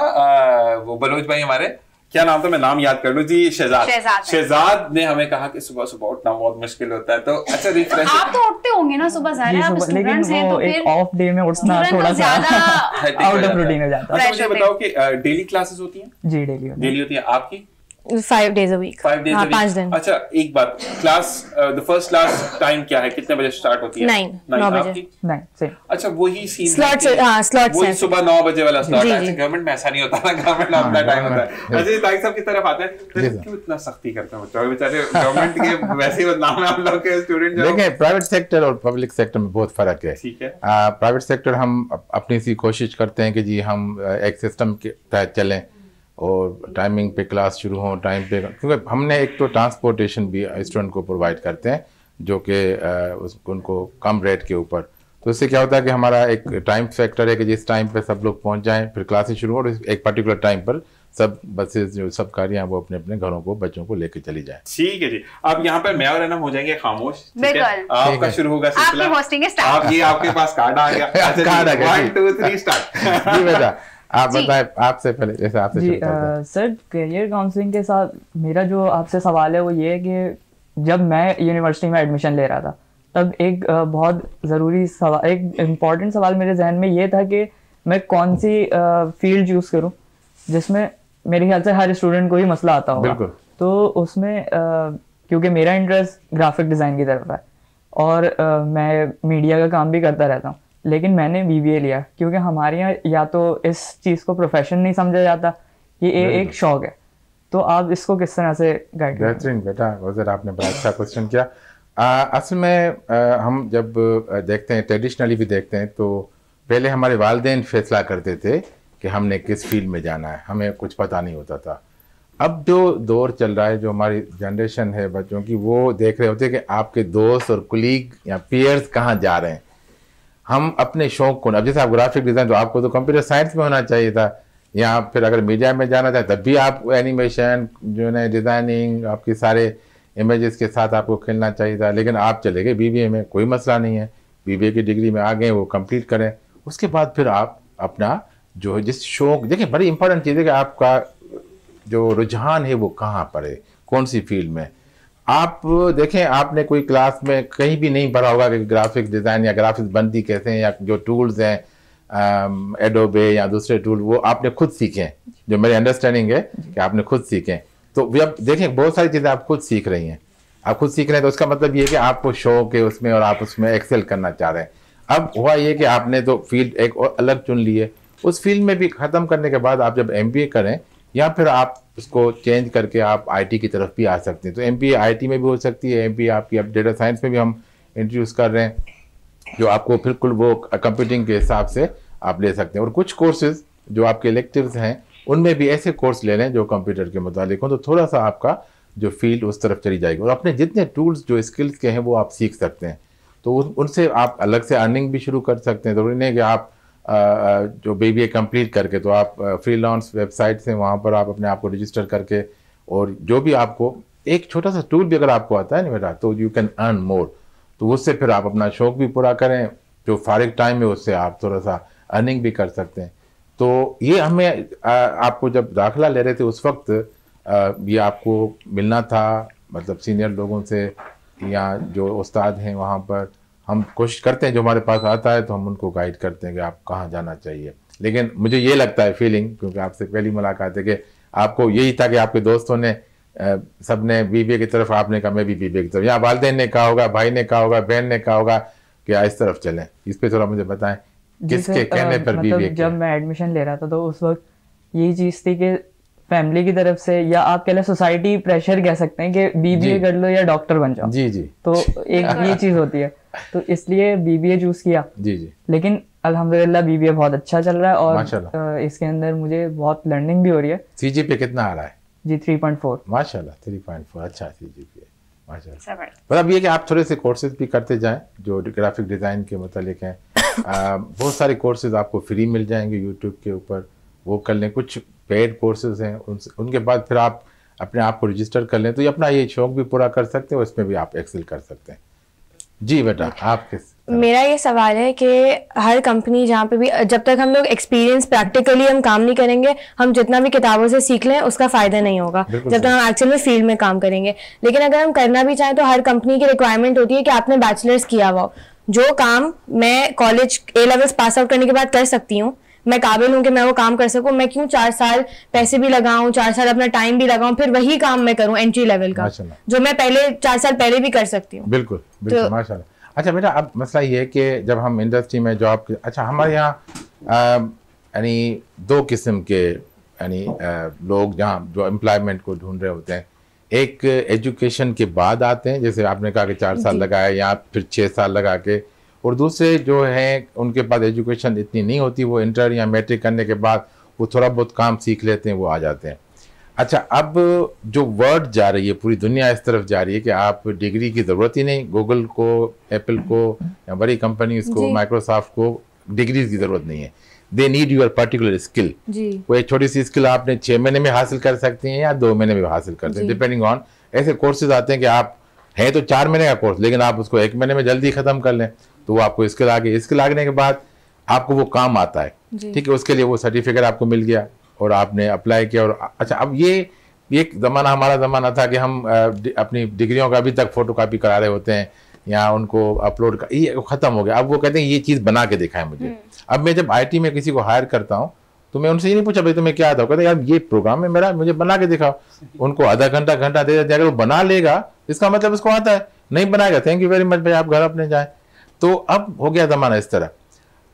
वो बलोच भाई हमारे, क्या नाम था, मैं नाम याद कर लूं जी, शहजाद ने हमें कहा कि सुबह सुबह उठना बहुत मुश्किल होता है। तो अच्छा, रिफ्रेश आप तो उठते होंगे ना सुबह, ज़ाहिर है आप स्टूडेंट्स हैं, तो फिर ऑफ डे में उठना थोड़ा सा आउट ऑफ रूटीन हो जाता है। अच्छा, मुझे बताओ कि डेली क्लासेस होती हैं? जी डेली होती है। आपकी 5 days a week। 5 days a week। 5 दिन। अच्छा, एक बात, class the first class time क्या है, कितने बजे स्टार्ट होती है? 9 बजे। 9 अच्छा, वही सीन स्लॉट्स, हां स्लॉट्स वही सुबह 9 बजे वाला स्लॉट है। अच्छा, गवर्नमेंट में ऐसा नहीं होता ना, गवर्नमेंट में अपना टाइम होता है। अच्छा, तारिक साहब की तरफ आते हैं, तो क्यों इतना सख्ती करते हैं बच्चों, बेचारे गवर्नमेंट के वैसे ही बदनाम है हम लोग के स्टूडेंट। देखिए, प्राइवेट सेक्टर और पब्लिक सेक्टर में बहुत फर्क है। ठीक है। प्राइवेट सेक्टर हम अपनी सी कोशिश करते हैं कि जी हम एक सिस्टम के तहत चलें और टाइमिंग पे क्लास शुरू हो टाइम पे, क्योंकि हमने एक तो ट्रांसपोर्टेशन भी स्टूडेंट को प्रोवाइड करते हैं जो कि उनको कम रेट के ऊपर, तो इससे क्या होता है कि हमारा एक टाइम फैक्टर है कि जिस टाइम पे सब लोग पहुंच जाएं, फिर क्लासेस शुरू हो और एक पर्टिकुलर टाइम पर सब बसेस जो सब गाड़ियां वो अपने अपने घरों को बच्चों को लेके चली जाएं। ठीक है जी, अब यहाँ पर मैं और अनम हो जाएंगे खामोश। बिल्कुल, आपका शुरू होगा सिलसिला, आपकी होस्टिंग स्टार्ट। आप ये आपके पास कार्ड आ गया। कार्ड आ गया। 1 2 3 स्टार्ट। जी बेटा, आप बताएं, आपसे पहले जैसे आपसे जी सर, करियर काउंसलिंग के साथ मेरा जो आपसे सवाल है वो ये है कि जब मैं यूनिवर्सिटी में एडमिशन ले रहा था तब एक बहुत ज़रूरी सवाल, एक इम्पॉर्टेंट सवाल मेरे जहन में ये था कि मैं कौन सी फील्ड चूज़ करूं जिसमें मेरे ख्याल से हर स्टूडेंट को ही मसला आता होगा। तो उसमें क्योंकि मेरा इंटरेस्ट ग्राफिक डिज़ाइन की तरफ है और मैं मीडिया का काम भी करता रहता हूँ, लेकिन मैंने BBA लिया क्योंकि हमारे यहाँ या तो इस चीज़ को प्रोफेशन नहीं समझा जाता, ये एक शौक है। तो आप इसको किस तरह से गाइड? बेहतरीन बेटा, वज़ीर आपने बड़ा अच्छा क्वेश्चन किया। असल में हम जब देखते हैं, ट्रेडिशनली भी देखते हैं, तो पहले हमारे वालिदैन फैसला करते थे कि हमने किस फील्ड में जाना है, हमें कुछ पता नहीं होता था। अब जो दौर चल रहा है, जो हमारी जनरेशन है बच्चों की, वो देख रहे होते हैं कि आपके दोस्त और कुलीग या पीयर्स कहाँ जा रहे हैं। हम अपने शौक को, अब जैसे आप ग्राफिक डिज़ाइन, तो आपको तो कंप्यूटर साइंस में होना चाहिए था, या फिर अगर मीडिया में जाना था तब भी आप एनिमेशन जो है डिज़ाइनिंग, आपके सारे इमेजेस के साथ आपको खेलना चाहिए था, लेकिन आप चले गए BBA में। कोई मसला नहीं है, BBA की डिग्री में आ गए, वो कंप्लीट करें, उसके बाद फिर आप अपना जो है जिस शौक, देखिए बड़ी इंपॉर्टेंट चीज़ है कि आपका जो रुझान है वो कहाँ पर है, कौन सी फील्ड में। आप देखें, आपने कोई क्लास में कहीं भी नहीं पढ़ा होगा कि ग्राफिक डिज़ाइन या ग्राफिक्स बनती कैसे हैं, या जो टूल्स हैं एडोबे या दूसरे टूल, वो आपने खुद सीखे हैं। जो मेरी अंडरस्टैंडिंग है कि आपने खुद सीखे हैं। तो वे अब देखें, बहुत सारी चीज़ें आप खुद सीख रही हैं, आप खुद सीख रहे हैं, तो उसका मतलब ये है कि आपको शौक है उसमें और आप उसमें एक्सेल करना चाह रहे हैं। अब हुआ ये कि आपने तो फील्ड एक और अलग चुन ली है, उस फील्ड में भी ख़त्म करने के बाद आप जब MBA करें, या फिर आप उसको चेंज करके आप IT की तरफ भी आ सकते हैं। तो MBA IT में भी हो सकती है, MBA आपकी अब डेटा साइंस में भी हम इंट्रोड्यूस कर रहे हैं, जो आपको बिल्कुल वो कंप्यूटिंग के हिसाब से आप ले सकते हैं। और कुछ कोर्सेज जो आपके इलेक्टिव्स हैं, उनमें भी ऐसे कोर्स ले लें जो कंप्यूटर के मुतालिक हो, तो थोड़ा सा आपका जो फील्ड उस तरफ चली जाएगी। और अपने जितने टूल्स जो स्किल्स के हैं वो आप सीख सकते हैं, तो उनसे आप अलग से अर्निंग भी शुरू कर सकते हैं। ज़रूरी नहीं कि आप जो BBA कंप्लीट करके, तो आप फ्रीलांस वेबसाइट्स हैं, वहाँ पर आप अपने आप को रजिस्टर करके, और जो भी आपको एक छोटा सा टूल भी अगर आपको आता है ना बेटा, तो यू कैन अर्न मोर। तो उससे फिर आप अपना शौक भी पूरा करें, जो फारिग टाइम है उससे आप थोड़ा सा अर्निंग भी कर सकते हैं। तो ये हमें आपको जब दाखिला ले रहे थे उस वक्त ये आपको मिलना था, मतलब सीनियर लोगों से या जो उस्ताद हैं वहाँ पर हम कोशिश करते हैं, जो हमारे पास आता है तो हम उनको गाइड करते हैं कि आप कहाँ जाना चाहिए। लेकिन मुझे ये लगता है फीलिंग, क्योंकि आपसे पहली मुलाकात है, कि आपको यही था कि आपके दोस्तों ने सब ने बीबीए की तरफ, आपने कहा मैं भी बीबीए की तरफ, या वालिदैन ने कहा होगा, भाई ने कहा होगा, बहन ने कहा होगा कि इस तरफ चलें। इस पे थोड़ा मुझे बताएं किसके कहने पर बीबीए? जब मैं एडमिशन ले रहा था तो उस वक्त यही चीज़ थी कि फैमिली की तरफ से, या आप कह लें सोसाइटी प्रेशर कह सकते हैं कि बीबीए कर लो या डॉक्टर बन जाओ। जी जी। तो एक ये चीज़ होती है, तो इसलिए बीबीए चूज किया। जी जी। लेकिन अल्हम्दुलिल्लाह बीबीए बहुत अच्छा चल रहा है और इसके अंदर मुझे बहुत लर्निंग भी हो रही है। सीजीपीए कितना आ रहा है? जी 3.4। माशाल्लाह 3.4, अच्छा सीजीपीए माशाल्लाह। मतलब ये कि आप थोड़े से कोर्सेज भी करते जाएं जो ग्राफिक डिज़ाइन के मुतालिक हैं। बहुत सारे कोर्सेज आपको फ्री मिल जाएंगे यूट्यूब के ऊपर, वो कर लें। कुछ पेड कोर्सेज हैं, उनके बाद फिर आप अपने आप को रजिस्टर कर लें तो ये अपना ये शौक भी पूरा कर सकते हैं और इसमें भी आप एक्सेल कर सकते हैं। जी बेटा, आप किस? मेरा ये सवाल है कि हर कंपनी जहाँ पे भी, जब तक हम लोग एक्सपीरियंस प्रैक्टिकली हम काम नहीं करेंगे, हम जितना भी किताबों से सीख लें उसका फायदा नहीं होगा जब तक हम एक्चुअल में फील्ड में काम करेंगे। लेकिन अगर हम करना भी चाहें तो हर कंपनी की रिक्वायरमेंट होती है कि आपने बैचलर्स किया हुआ हो। जो काम मैं college A levels pass out करने के बाद कर सकती हूँ, मैं काबिल हूँ कि मैं वो काम कर सकूँ, मैं क्यों 4 साल पैसे भी लगाऊं, 4 साल अपना टाइम भी लगाऊं, फिर वही काम मैं करूँ एंट्री लेवल का, जो मैं पहले 4 साल पहले भी कर सकती हूँ। बिल्कुल बिल्कुल, माशाल्लाह। अच्छा बेटा, अब मसला ये है कि जब हम इंडस्ट्री में जॉब, अच्छा हमारे यहाँ यानी 2 किस्म के यानी लोग जहाँ जो एम्प्लॉयमेंट को ढूंढ रहे होते हैं, एक एजुकेशन के बाद आते हैं, जैसे आपने कहा कि 4 साल लगाए या फिर 6 साल लगा के, और दूसरे जो हैं उनके पास एजुकेशन इतनी नहीं होती, वो इंटर या मैट्रिक करने के बाद वो थोड़ा बहुत काम सीख लेते हैं, वो आ जाते हैं। अच्छा, अब जो वर्ड जा रही है, पूरी दुनिया इस तरफ जा रही है कि आप डिग्री की ज़रूरत ही नहीं, गूगल को, एप्पल को या बड़ी कंपनीज को, माइक्रोसॉफ्ट को डिग्री की ज़रूरत नहीं है। They need your particular skill. वो एक छोटी सी स्किल आपने 6 महीने में हासिल कर सकती हैं या 2 महीने में हासिल करते हैं, डिपेंडिंग ऑन। ऐसे कोर्सेज आते हैं कि आप है तो 4 महीने का कोर्स, लेकिन आप उसको 1 महीने में जल्दी ख़त्म कर लें तो वो आपको स्किल आने के बाद आपको वो काम आता है, ठीक है। उसके लिए वो सर्टिफिकेट आपको मिल गया और आपने अप्लाई किया। और अच्छा, अब ये एक ज़माना, हमारा ज़माना था कि हम अपनी डिग्रियों का अभी तक फ़ोटो कापी करा रहे होते हैं या उनको अपलोड कर, ये ख़त्म हो गया। अब वो कहते हैं ये चीज़ बना के दिखाएं मुझे। अब मैं जब IT में किसी को हायर करता हूँ तो मैं उनसे ये नहीं पूछा भाई तुम्हें क्या आता है, कहते यार ये प्रोग्राम है मेरा, मुझे बना के दिखाओ। उनको आधा घंटा दे देते, अगर वो बना लेगा इसका मतलब उसको आता है, नहीं बनाएगा थैंक यू वेरी मच भाई, आप घर अपने जाएं। तो अब हो गया ज़माना इस तरह।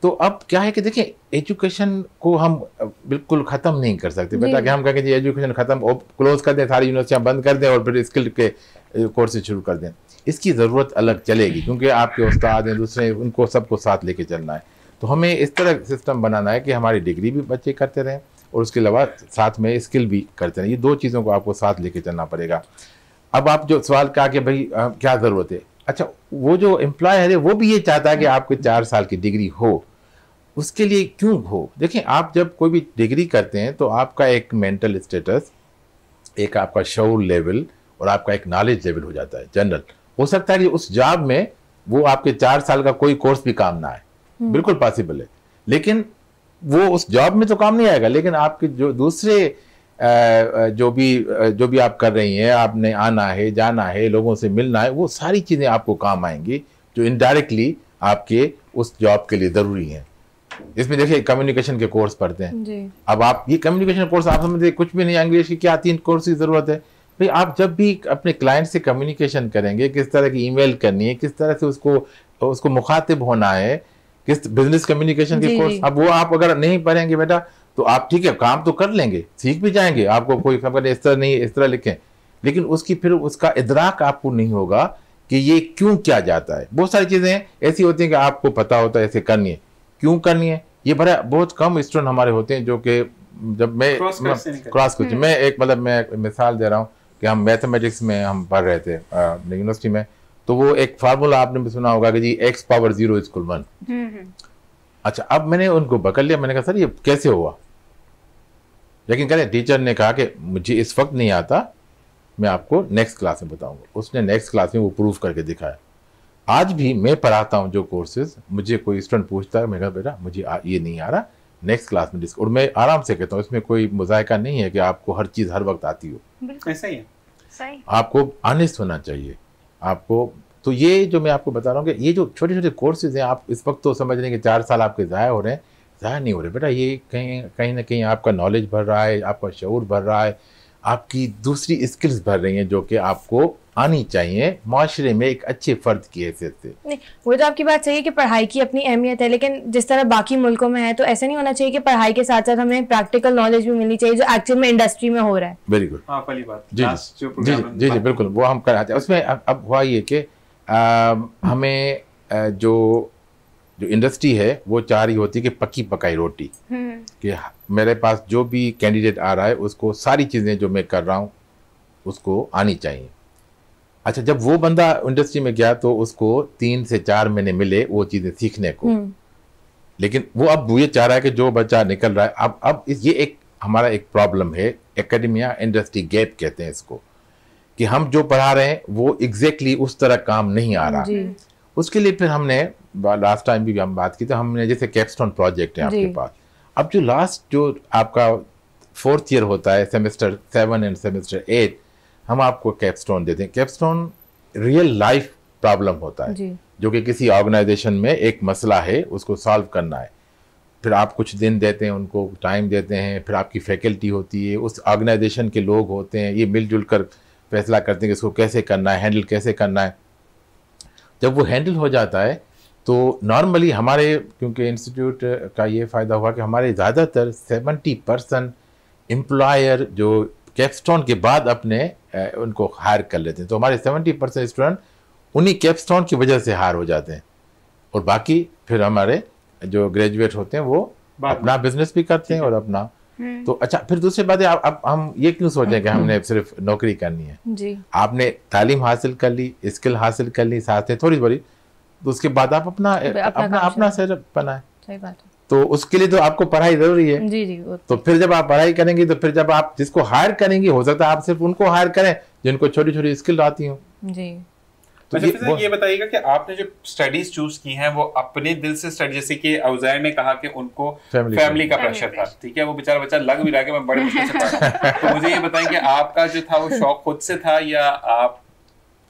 तो अब क्या है कि देखिए, एजुकेशन को हम बिल्कुल ख़त्म नहीं कर सकते बेटा, कि हम कहेंगे जी एजुकेशन ख़त्म, क्लोज कर दें, सारी यूनिवर्सिटियाँ बंद कर दें और फिर स्किल के कोर्सेज शुरू कर दें। इसकी ज़रूरत अलग चलेगी, क्योंकि आपके उस्ताद हैं दूसरे, उनको सबको साथ लेके चलना है। तो हमें इस तरह सिस्टम बनाना है कि हमारी डिग्री भी बच्चे करते रहें और उसके अलावा साथ में स्किल भी करते रहें। ये 2 चीज़ों को आपको साथ लेके चलना पड़ेगा। अब आप जो सवाल कहा कि भाई क्या ज़रूरत है, अच्छा वो जो एम्प्लॉयर है वो भी ये चाहता है कि आपके 4 साल की डिग्री हो। उसके लिए क्यों हो? देखिए, आप जब कोई भी डिग्री करते हैं तो आपका एक मेंटल स्टेटस, एक आपका शऊर लेवल और आपका एक नॉलेज लेवल हो जाता है जनरल। हो सकता है कि उस जॉब में वो आपके 4 साल का कोई कोर्स भी काम ना आए, बिल्कुल पॉसिबल है, लेकिन वो उस जॉब में तो काम नहीं आएगा। लेकिन आपके जो दूसरे जो भी आप कर रही हैं, आपने आना है, जाना है, लोगों से मिलना है, वो सारी चीज़ें आपको काम आएंगी जो इनडायरेक्टली आपके उस जॉब के लिए ज़रूरी हैं। इसमें देखिए कम्युनिकेशन के कोर्स पढ़ते हैं जी। अब आप ये कम्युनिकेशन कोर्स आप समझते कुछ भी नहीं, इंग्लिश की क्या 3 कोर्स की ज़रूरत है भाई। आप जब भी अपने क्लाइंट से कम्युनिकेशन करेंगे, किस तरह की ईमेल करनी है, किस तरह से उसको मुखातिब होना है, किस बिजनेस कम्युनिकेशन के कोर्स, अब वो आप अगर नहीं पढ़ेंगे बेटा तो आप ठीक है काम तो कर लेंगे, सीख भी जाएंगे, आपको कोई खबर इस तरह नहीं इस तरह लिखें, लेकिन उसकी फिर उसका इदराक आपको नहीं होगा कि ये क्यों किया जाता है। बहुत सारी चीज़ें ऐसी होती हैं कि आपको पता होता है ऐसे करनी है, क्यों करनी है, ये बड़ा बहुत कम स्टूडेंट हमारे होते हैं जो कि जब मैं क्रॉस क्वेश्चन, मैं एक मतलब मैं मिसाल दे रहा हूँ कि हम मैथमेटिक्स में हम पढ़ रहे थे यूनिवर्सिटी में, तो वो एक फार्मूला आपने भी सुना होगा कि जी x⁻0 = 1। अच्छा, अब मैंने उनको पकड़ लिया, मैंने कहा सर ये कैसे हुआ, लेकिन कह रहे टीचर ने कहा कि मुझे इस वक्त नहीं आता, मैं आपको नेक्स्ट क्लास में बताऊंगा। उसने नेक्स्ट क्लास में वो प्रूफ करके दिखाया। आज भी मैं पढ़ाता हूँ जो कोर्सेज, मुझे कोई स्टूडेंट पूछता है, मैं कहा बेटा मुझे ये नहीं आ रहा, नेक्स्ट क्लास में डिस्कस, और मैं आराम से कहता हूँ, इसमें कोई मुजायका नहीं है कि आपको हर चीज़ हर वक्त आती हो। ऐसा ही है, सही। आपको ऑनेस्ट होना चाहिए आपको। तो ये जो मैं आपको बता रहा हूँ कि ये जो छोटे छोटे कोर्सेज हैं, आप इस वक्त तो समझ रहे हैं कि 4 साल आपके ज़ाया हो रहे हैं, ज़ाया नहीं हो रहे बेटा। ये कहीं ना कहीं आपका नॉलेज बढ़ रहा है, आपका शऊर बढ़ रहा है, आपकी दूसरी स्किल्स बढ़ रही हैं जो कि आपको आनी चाहिए माशरे में एक अच्छे फर्द की हैसियत से। नहीं, वो तो आपकी बात सही है कि पढ़ाई की अपनी अहमियत है, लेकिन जिस तरह बाकी मुल्कों में है तो ऐसा नहीं होना चाहिए कि पढ़ाई के साथ साथ हमें प्रैक्टिकल नॉलेज भी मिलनी चाहिए जो एक्चुअल में इंडस्ट्री में हो रहा है। वेरी गुड, पहली बात। जी जी जी बिल्कुल, वो हम कराते हैं। उसमें अब हुआ ये कि हमें जो इंडस्ट्री है वो चाह रही होती है कि पक्की पकाई रोटी, कि मेरे पास जो भी कैंडिडेट आ रहा है उसको सारी चीज़ें जो मैं कर रहा हूँ उसको आनी चाहिए। अच्छा, जब वो बंदा इंडस्ट्री में गया तो उसको 3 से 4 महीने मिले वो चीज़ें सीखने को, लेकिन वो अब ये चाह रहा है कि जो बच्चा निकल रहा है, अब ये एक हमारा एक प्रॉब्लम है, एकेडमिया इंडस्ट्री गैप कहते हैं इसको, कि हम जो पढ़ा रहे हैं वो एग्जैक्टली उस तरह काम नहीं आ रहा। उसके लिए फिर हमने लास्ट टाइम भी हम बात की, तो हमने जैसे कैपस्टोन प्रोजेक्ट है आपके पास, अब जो लास्ट जो आपका 4th ईयर होता है, सेमेस्टर 7 एंड सेमेस्टर 8, हम आपको कैपस्टोन देते हैं। कैपस्टोन रियल लाइफ प्रॉब्लम होता है जो कि किसी ऑर्गेनाइजेशन में एक मसला है, उसको सॉल्व करना है। फिर आप कुछ दिन देते हैं, उनको टाइम देते हैं, फिर आपकी फैकल्टी होती है, उस ऑर्गेनाइजेशन के लोग होते हैं, ये मिलजुल कर फैसला करते हैं कि इसको कैसे करना है, हैंडल कैसे करना है। जब वो हैंडल हो जाता है तो नॉर्मली हमारे, क्योंकि इंस्टीट्यूट का ये फ़ायदा हुआ कि हमारे ज़्यादातर 70% एम्प्लॉयर जो कैपस्टोन के बाद अपने उनको हायर कर लेते हैं, तो हमारे 70% स्टूडेंट उन्हीं कैपस्टोन की वजह से हायर हो जाते हैं, और बाकी फिर हमारे जो ग्रेजुएट होते हैं वो अपना बिजनेस भी करते हैं और अपना। तो अच्छा, फिर दूसरी बात है, अब हम ये क्यों सोचें कि हमने सिर्फ नौकरी करनी है जी। आपने तालीम हासिल कर ली, स्किल हासिल कर ली, साथ में थोड़ी बड़ी, तो उसके बाद आप अपना सेटअप बनाएं। सही बात है। तो उसके लिए तो आपको पढ़ाई जरूरी है। जी जी। तो फिर जब आप पढ़ाई करेंगे तो फिर जब आप जिसको हायर करेंगे, हो सकता है आप सिर्फ उनको हायर करें जिनको छोटी छोटी स्किल आती हो। जी। तो ये बताइएगा कि आपने जो स्टडीज चूज की हैं वो अपने दिल से स्टडी, जैसे कि उज़ैर ने कहा कि उनको फैमिली का प्रेशर था, ठीक है, वो बेचारा बच्चा लग भी रहा है कि मैं बड़े मुश्किल से पढ़ रहा हूं, तो मुझे ये बताएं कि आपका जो था वो शौक खुद से था या आप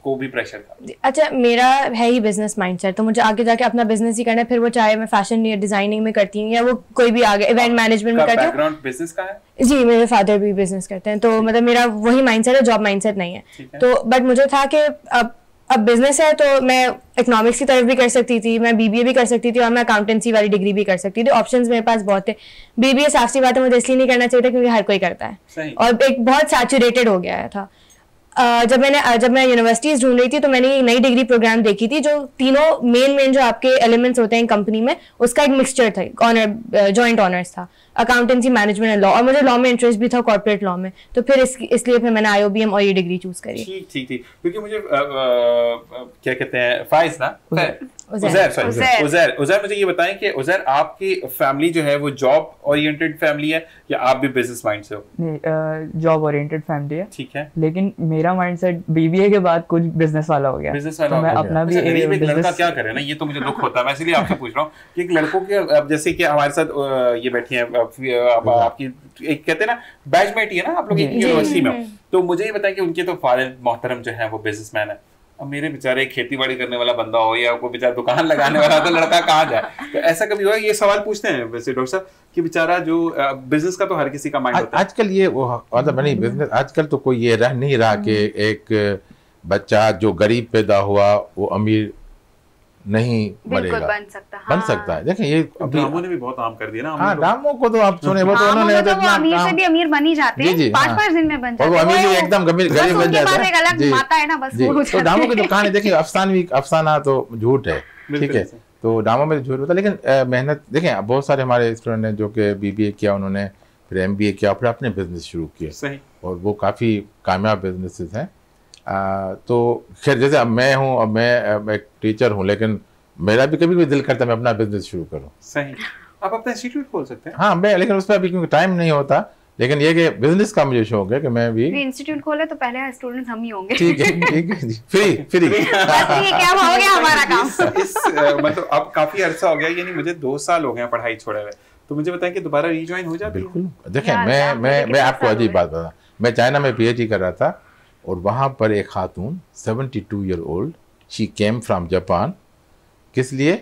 को भी प्रेशर था? अच्छा, मेरा है ही बिजनेस माइंडसेट, तो मुझे आगे जाके अपना बिजनेस ही करना है, फिर वो चाहे मैं फैशन या डिजाइनिंग में करती हूँ या वो कोई भी आगे इवेंट मैनेजमेंट में करती हूँ। बैकग्राउंड बिजनेस का है? जी, मेरे फादर भी बिजनेस करते हैं, तो मतलब मेरा वही माइंडसेट है, जॉब माइंडसेट नहीं है। तो बट मुझे था कि अब बिजनेस है तो मैं इकोनॉमिक्स की तरफ भी कर सकती थी, मैं बीबीए भी कर सकती थी और मैं अकाउंटेंसी वाली डिग्री भी कर सकती थी। ऑप्शंस मेरे पास बहुत थे। बीबीए साफ सी बात है मुझे इसलिए नहीं करना चाहिए था क्योंकि हर कोई करता है और एक बहुत सैचुरेटेड हो गया था। जब मैं यूनिवर्सिटीज ढूंढ रही थी तो मैंने एक नई डिग्री प्रोग्राम देखी थी जो तीनों मेन जो आपके एलिमेंट्स होते हैं कंपनी में, उसका एक मिक्सचर था, ऑनर जॉइंट ऑनर्स था, अकाउंटेंसी, मैनेजमेंट एंड लॉ, और मुझे लॉ में इंटरेस्ट भी था, कॉर्पोरेट लॉ में, तो फिर इसलिए फिर मैंने आईओबीएम और ये डिग्री चूज करी। ठीक क्योंकि मुझे क्या कहते हैं, फाइज ना, उज़ैर मुझे ये बताएं कि उज़ैर आपकी फैमिली जो है वो जॉब ओरिएंटेड फैमिली है या आप भी बिजनेस माइंड से हो? नहीं, जॉब ओरिएंटेड फैमिली है, ठीक है, लेकिन मेरा माइंडसेट बीबीए के बाद कुछ बिजनेस वाला हो गया। बिजनेस वाला, तो मैं अपना भी एक लड़का क्या करे ना, ये तो मुझे दुख होता है, मैं इसलिए आपसे पूछ रहा हूँ कि एक लड़कों के, अब जैसे कि हमारे साथ ये बैठी हैं आपकी एक कहते हैं ना बैचमेट ही है ना आप लोग एक यूनिवर्सिटी में, तो मुझे ये बताएं कि उनके तो फादर मोहतरम जो है वो बिजनेसमैन है, अब मेरे बेचारे खेती बाड़ी करने वाला बंदा हो या कोई बेचारा दुकान लगाने वाला, तो लड़का कहाँ जाए? तो ऐसा कभी हुआ? ये सवाल पूछते हैं वैसे डॉक्टर साहब कि बेचारा जो बिजनेस का तो हर किसी का माइंड होता है। आजकल ये वो मतलब नहीं, बिजनेस आजकल तो कोई ये रह नहीं रहा कि एक बच्चा जो गरीब पैदा हुआ वो अमीर नहीं बनेगा, बन सकता है। देखिए ये ड्रामों ने भी बहुत आम कर दिया ना। हाँ, ड्रामों को तो आप सुने, वो तो उन्होंने तो अमीर से भी अमीर बन ही जाते हैं, 5-5 दिन में बन जाते हैं, वो अमीर भी एकदम गरीब बन जाता है। एक अलग माता है ना, बस वो तो ड्रामों की तो कहानी देखिए, अफसाना तो झूठ है, ठीक है, तो ड्रामों में झूठ होता है, लेकिन मेहनत देखें, बहुत सारे हमारे स्टूडेंट हैं जो कि बीबीए किया, उन्होंने फिर एमबीए किया, फिर अपने बिजनेस शुरू किए और वो काफ़ी कामयाब बिजनेसेस हैं। तो खैर जैसे अब मैं हूँ, अब मैं एक टीचर हूँ, लेकिन मेरा भी कभी दिल करता है मैं अपना बिजनेस शुरू करूँ। सही, आप अपना इंस्टीट्यूट खोल सकते हैं। हाँ, मैं, लेकिन उस पर अभी क्योंकि टाइम नहीं होता, लेकिन ये कि बिजनेस का मुझे शौक है कि मैं भी इंस्टीट्यूट खोले तो पहले स्टूडेंट्स हम ही होंगे। ठीक है जी, फ्री क्या हो गया हमारा काम। मतलब अब काफी अरसा हो गया, यानी मुझे 2 साल हो गए पढ़ाई छोड़े हुए, तो मुझे बताएं कि दोबारा रीजॉइन हो जाती है? बिल्कुल। देखें मैं आपको अजीब बात बता, मैं चाइना में PhD कर रहा था और वहाँ पर एक खातून 72 year old, she came from Japan, किस लिए?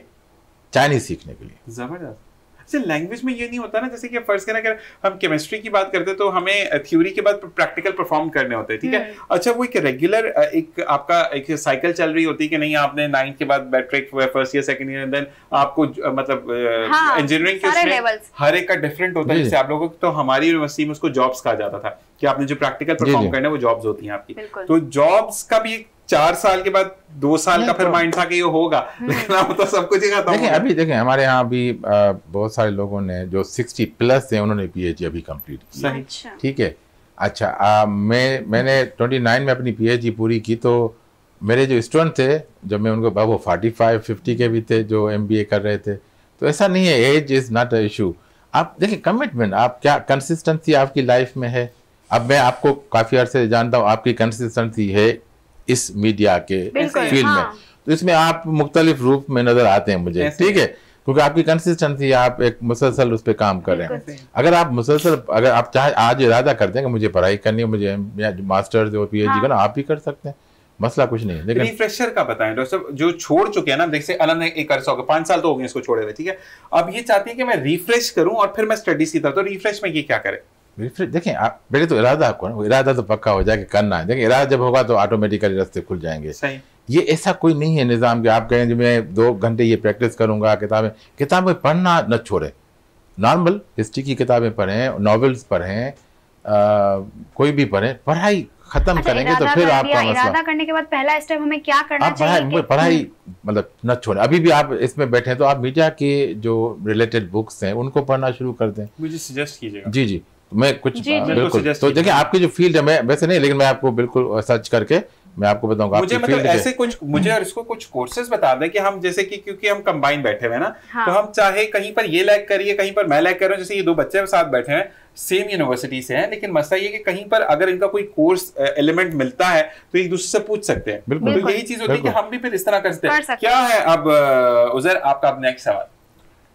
चाइनीज सीखने के लिए। जबरदस्त। अच्छा, लैंग्वेज में ये नहीं होता ना, जैसे कि फर्ज करना अगर हम केमिस्ट्री की बात करते हैं तो हमें थ्योरी के बाद प्रैक्टिकल परफॉर्म करने होते हैं, ठीक है। अच्छा, वो एक रेगुलर एक आपका एक साइकिल चल रही होती है कि नहीं, आपने 9th के बाद matric, first year, second year, then आपको मतलब इंजीनियरिंग के उसमें हर एक का डिफरेंट होता है। जैसे आप लोगों को तो हमारी यूनिवर्सिटी में उसको जॉब्स कहा जाता था कि आपने जो प्रैक्टिकल परफॉर्म करना है वो जॉब्स होती हैं आपकी। तो जॉब्स का भी 4 साल के बाद 2 साल का फिर माइंड था कि ये होगा, लेकिन अब तो सब कुछ ही खत्म हो गया। अभी देखें हमारे यहाँ भी बहुत सारे लोगों ने जो 60+ हैं उन्होंने PhD अभी कंप्लीट की, ठीक है। अच्छा, मैंने 29 में अपनी PhD पूरी की, तो मेरे जो स्टूडेंट थे जब मैं उनको, वो 45-50 के भी थे जो MBA कर रहे थे, तो ऐसा नहीं है, age is not a issue. आप देखिए कमिटमेंट, आप क्या कंसिस्टेंसी आपकी लाइफ में है। अब मैं आपको काफ़ी अर्से जानता हूँ, आपकी कंसिस्टेंसी है इस मीडिया के फील्ड में, तो इसमें आप मुख्तलिफ रूप में नजर आते हैं मुझे, ठीक है, क्योंकि आपकी कंसिस्टेंसी, आप एक मुसलसल उस पर काम कर रहे हैं। अगर आप मुसलसल, अगर आप चाहे आज इरादा करते हैं कि मुझे पढ़ाई करनी है, मुझे मास्टर्स और PhD करना, आप भी कर सकते हैं, मसला कुछ नहीं है। लेकिन रिफ्रेशर का बताएं डॉक्टर साहब, जो छोड़ चुके हैं ना, जैसे अनन ने एक अरसा हो गया, 5 साल तो हो गए इसको छोड़े हुए, ठीक है, अब ये चाहती है कि मैं रिफ्रेश करूं और फिर मैं स्टडीज की तरफ, तो रिफ्रेश में ये क्या करें? देखें, आप पहले तो इरादा करो, इरादा तो पक्का हो जाए कि करना है। देखिए, इरादा जब होगा तो ऑटोमेटिकली रास्ते खुल जाएंगे। सही। ये ऐसा कोई नहीं है निज़ाम कि आप कहें कि मैं 2 घंटे ये प्रैक्टिस करूंगा, किताबें पढ़ना न छोड़े, नॉर्मल हिस्ट्री की किताबें पढ़ें, नॉवेल्स पढ़ें, कोई भी पढ़ें, पढ़ाई खत्म करेंगे तो फिर आपका मसला। इरादा करने के बाद पहला स्टेप हमें क्या करना चाहिए? पढ़ाई मतलब न छोड़े। अभी भी आप इसमें बैठे हैं तो आप मीडिया के जो रिलेटेड बुक्स हैं उनको पढ़ना शुरू कर दें। मुझे सजेस्ट कीजिएगा। जी, मैं कुछ बिल्कुल, तो देखिए आपकी जो फील्ड है, मैं वैसे नहीं, लेकिन मैं आपको बिल्कुल सर्च करके मैं आपको बताऊंगा। मुझे मतलब ऐसे कुछ मुझे और इसको कुछ कोर्सेज बता दें कि हम जैसे कि, क्योंकि हम कंबाइन बैठे हुए हैं ना, तो हम चाहे कहीं पर ये लैग करिए, कहीं पर मैं लैग कर रहा हूँ, जैसे ये 2 बच्चे साथ बैठे हैं, सेम यूनिवर्सिटी से हैं, लेकिन मसला ये कि कहीं पर अगर इनका कोई कोर्स एलिमेंट मिलता है तो एक दूसरे से पूछ सकते हैं। बिल्कुल, तो यही चीज होती है कि हम भी फिर इस तरह कर सकते हैं। क्या है अब उज़ैर आपका अब नेक्स्ट सवाल?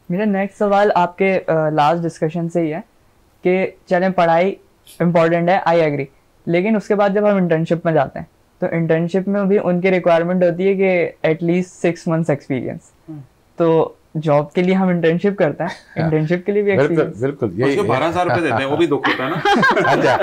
मेरा नेक्स्ट सवाल आपके लास्ट डिस्कशन से ही है कि चलें पढ़ाई इम्पोर्टेंट है, आई एग्री, लेकिन उसके बाद जब हम इंटर्नशिप में जाते हैं तो इंटर्नशिप में भी उनकी रिक्वायरमेंट होती है कि एटलीस्ट 6 months एक्सपीरियंस। तो जॉब के लिए हम इंटर्नशिप करते हैं, इंटर्नशिप के लिए भी एक्सपीरियंस। बिल्कुल, ये 12,000 रुपए देते हैं, वो भी दुख होता है ना। अच्छा,